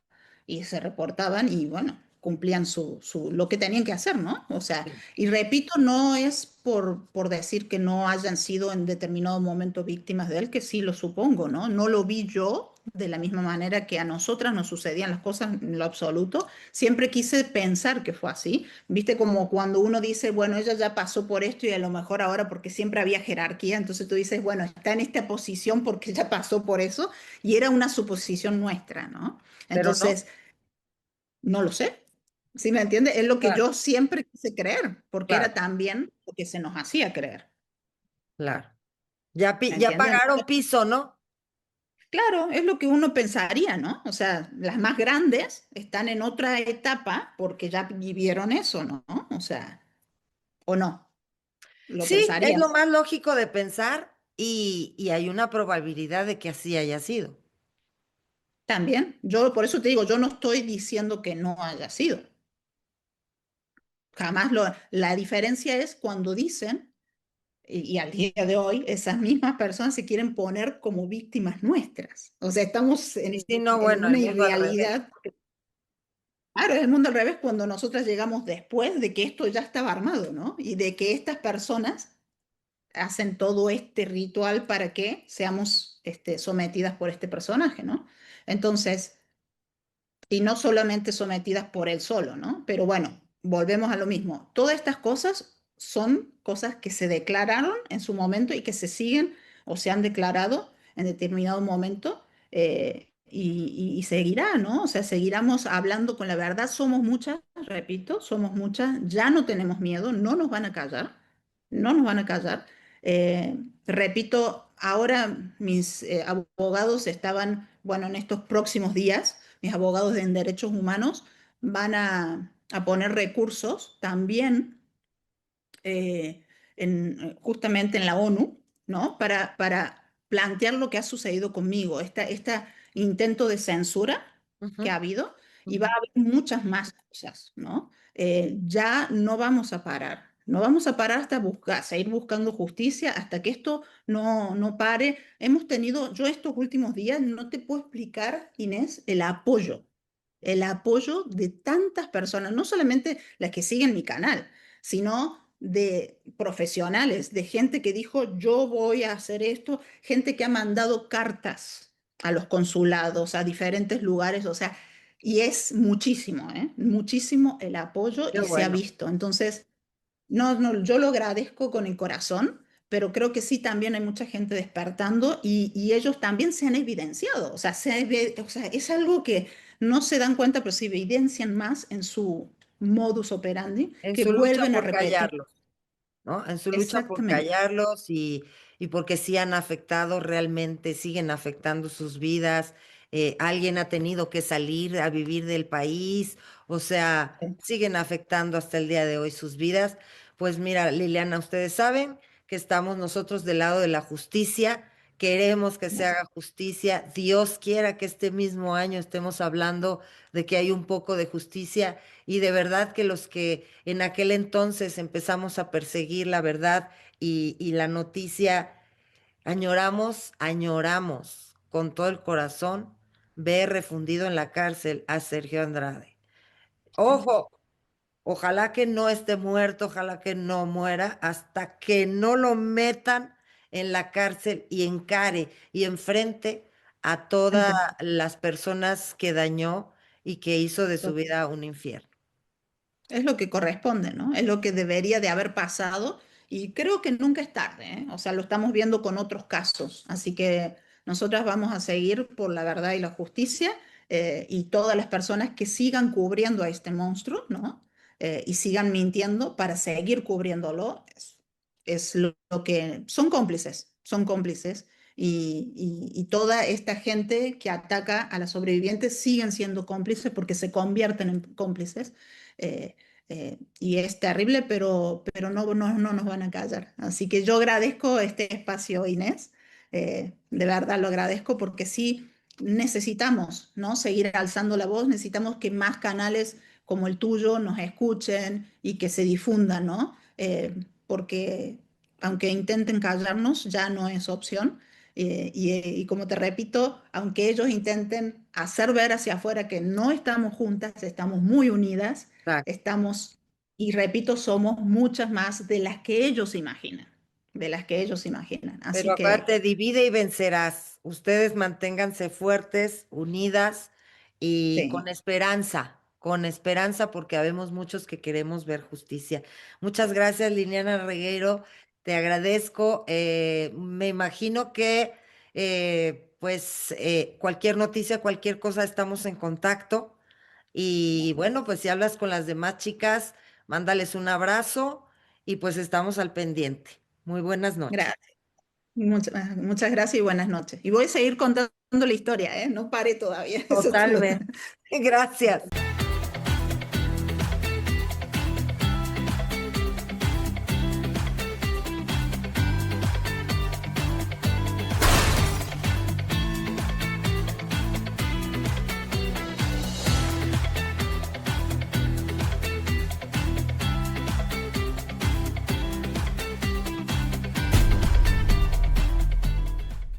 y se reportaban y bueno, cumplían lo que tenían que hacer, ¿no? O sea, y repito, no es por decir que no hayan sido en determinado momento víctimas de él, que sí lo supongo, ¿no? No lo vi yo de la misma manera que a nosotras nos sucedían las cosas en lo absoluto. Siempre quise pensar que fue así. Viste como cuando uno dice, bueno, ella ya pasó por esto y a lo mejor ahora porque siempre había jerarquía, entonces tú dices, bueno, está en esta posición porque ella pasó por eso y era una suposición nuestra, ¿no? pero no, Entonces, no lo sé. ¿Sí me entiende? Es lo que claro, yo siempre quise creer, porque claro, era también lo que se nos hacía creer. claro. ¿Me Ya entiende? pagaron piso, ¿no? Claro, es lo que uno pensaría, ¿no? O sea, las más grandes están en otra etapa porque ya vivieron eso, ¿no? O sea, o no, lo Sí, es lo pensaríamos más lógico de pensar y hay una probabilidad de que así haya sido. también. Yo por eso te digo, yo no estoy diciendo que no haya sido. Jamás lo. La diferencia es cuando dicen, y al día de hoy, esas mismas personas se quieren poner como víctimas nuestras. O sea, estamos Sí, sí, no, en bueno, el una mundo al revés. irrealidad. Claro, es el mundo al revés cuando nosotras llegamos después de que esto ya estaba armado, ¿no? Y de que estas personas hacen todo este ritual para que seamos sometidas por este personaje, ¿no? Entonces, y no solamente sometidas por él solo, ¿no? Pero bueno, volvemos a lo mismo. Todas estas cosas son cosas que se declararon en su momento y que se siguen o se han declarado en determinado momento y seguirá, ¿no? O sea, seguiremos hablando con la verdad. Somos muchas, repito, somos muchas, ya no tenemos miedo, no nos van a callar, no nos van a callar. Repito, ahora mis abogados estaban, bueno, en estos próximos días mis abogados en derechos humanos van a poner recursos también justamente en la ONU, ¿no? Para plantear lo que ha sucedido conmigo, este intento de censura Ujú, que ha habido y va ujú. a haber muchas más cosas, ¿no? Ya no vamos a parar. No vamos a parar hasta buscar, seguir buscando justicia hasta que esto no pare. Hemos tenido, yo estos últimos días, no te puedo explicar, Inés, el apoyo de tantas personas, no solamente las que siguen mi canal, sino de profesionales, de gente que dijo, yo voy a hacer esto, gente que ha mandado cartas a los consulados, a diferentes lugares, o sea, y es muchísimo, ¿eh? Muchísimo el apoyo Qué y se ha bueno. visto. Entonces, no, no, yo lo agradezco con el corazón, pero creo que sí también hay mucha gente despertando y ellos también se han evidenciado. O sea, o sea, es algo que no se dan cuenta, pero se evidencian más en su modus operandi, En que su lucha vuelven a por repetir. callarlos. ¿No? En su lucha por Exactamente. callarlos y porque sí han afectado realmente, siguen afectando sus vidas. Alguien ha tenido que salir a vivir del país, o sea, siguen afectando hasta el día de hoy sus vidas. Pues mira, Liliana, ustedes saben que estamos nosotros del lado de la justicia, queremos que se haga justicia. Dios quiera que este mismo año estemos hablando de que hay un poco de justicia y de verdad que los que en aquel entonces empezamos a perseguir la verdad y la noticia, añoramos con todo el corazón ver refundido en la cárcel a Sergio Andrade. Ojo, ojalá que no esté muerto, ojalá que no muera hasta que no lo metan en la cárcel y encare y enfrente a todas Ante- las personas que dañó y que hizo de su vida un infierno. Es lo que corresponde, ¿no? Es lo que debería de haber pasado y creo que nunca es tarde, ¿eh? O sea, lo estamos viendo con otros casos. Así que nosotras vamos a seguir por la verdad y la justicia y todas las personas que sigan cubriendo a este monstruo, ¿no? Y sigan mintiendo para seguir cubriéndolo. es lo que son cómplices. Y toda esta gente que ataca a las sobrevivientes siguen siendo cómplices porque se convierten en cómplices. eh, y es terrible, pero no nos van a callar. Así que yo agradezco este espacio, Inés. De verdad lo agradezco porque sí necesitamos, ¿no? Seguir alzando la voz, necesitamos que más canales como el tuyo nos escuchen y que se difundan, ¿no? Porque aunque intenten callarnos, ya no es opción. Y como te repito, aunque ellos intenten hacer ver hacia afuera que no estamos juntas, estamos muy unidas, estamos, y repito, somos muchas más de las que ellos imaginan, de las que ellos imaginan. Pero Así que acuérdate, divide y vencerás. Ustedes manténganse fuertes, unidas y sí, con esperanza, porque habemos muchos que queremos ver justicia. Muchas gracias, Liliana Regueiro. Te agradezco. Me imagino que, cualquier noticia, cualquier cosa, estamos en contacto. Y bueno, pues si hablas con las demás chicas, mándales un abrazo y pues estamos al pendiente. Muy buenas noches. gracias. Muchas gracias y buenas noches. Y voy a seguir contando la historia, ¿eh? No pare todavía. Eso te lo- Totalmente. Gracias.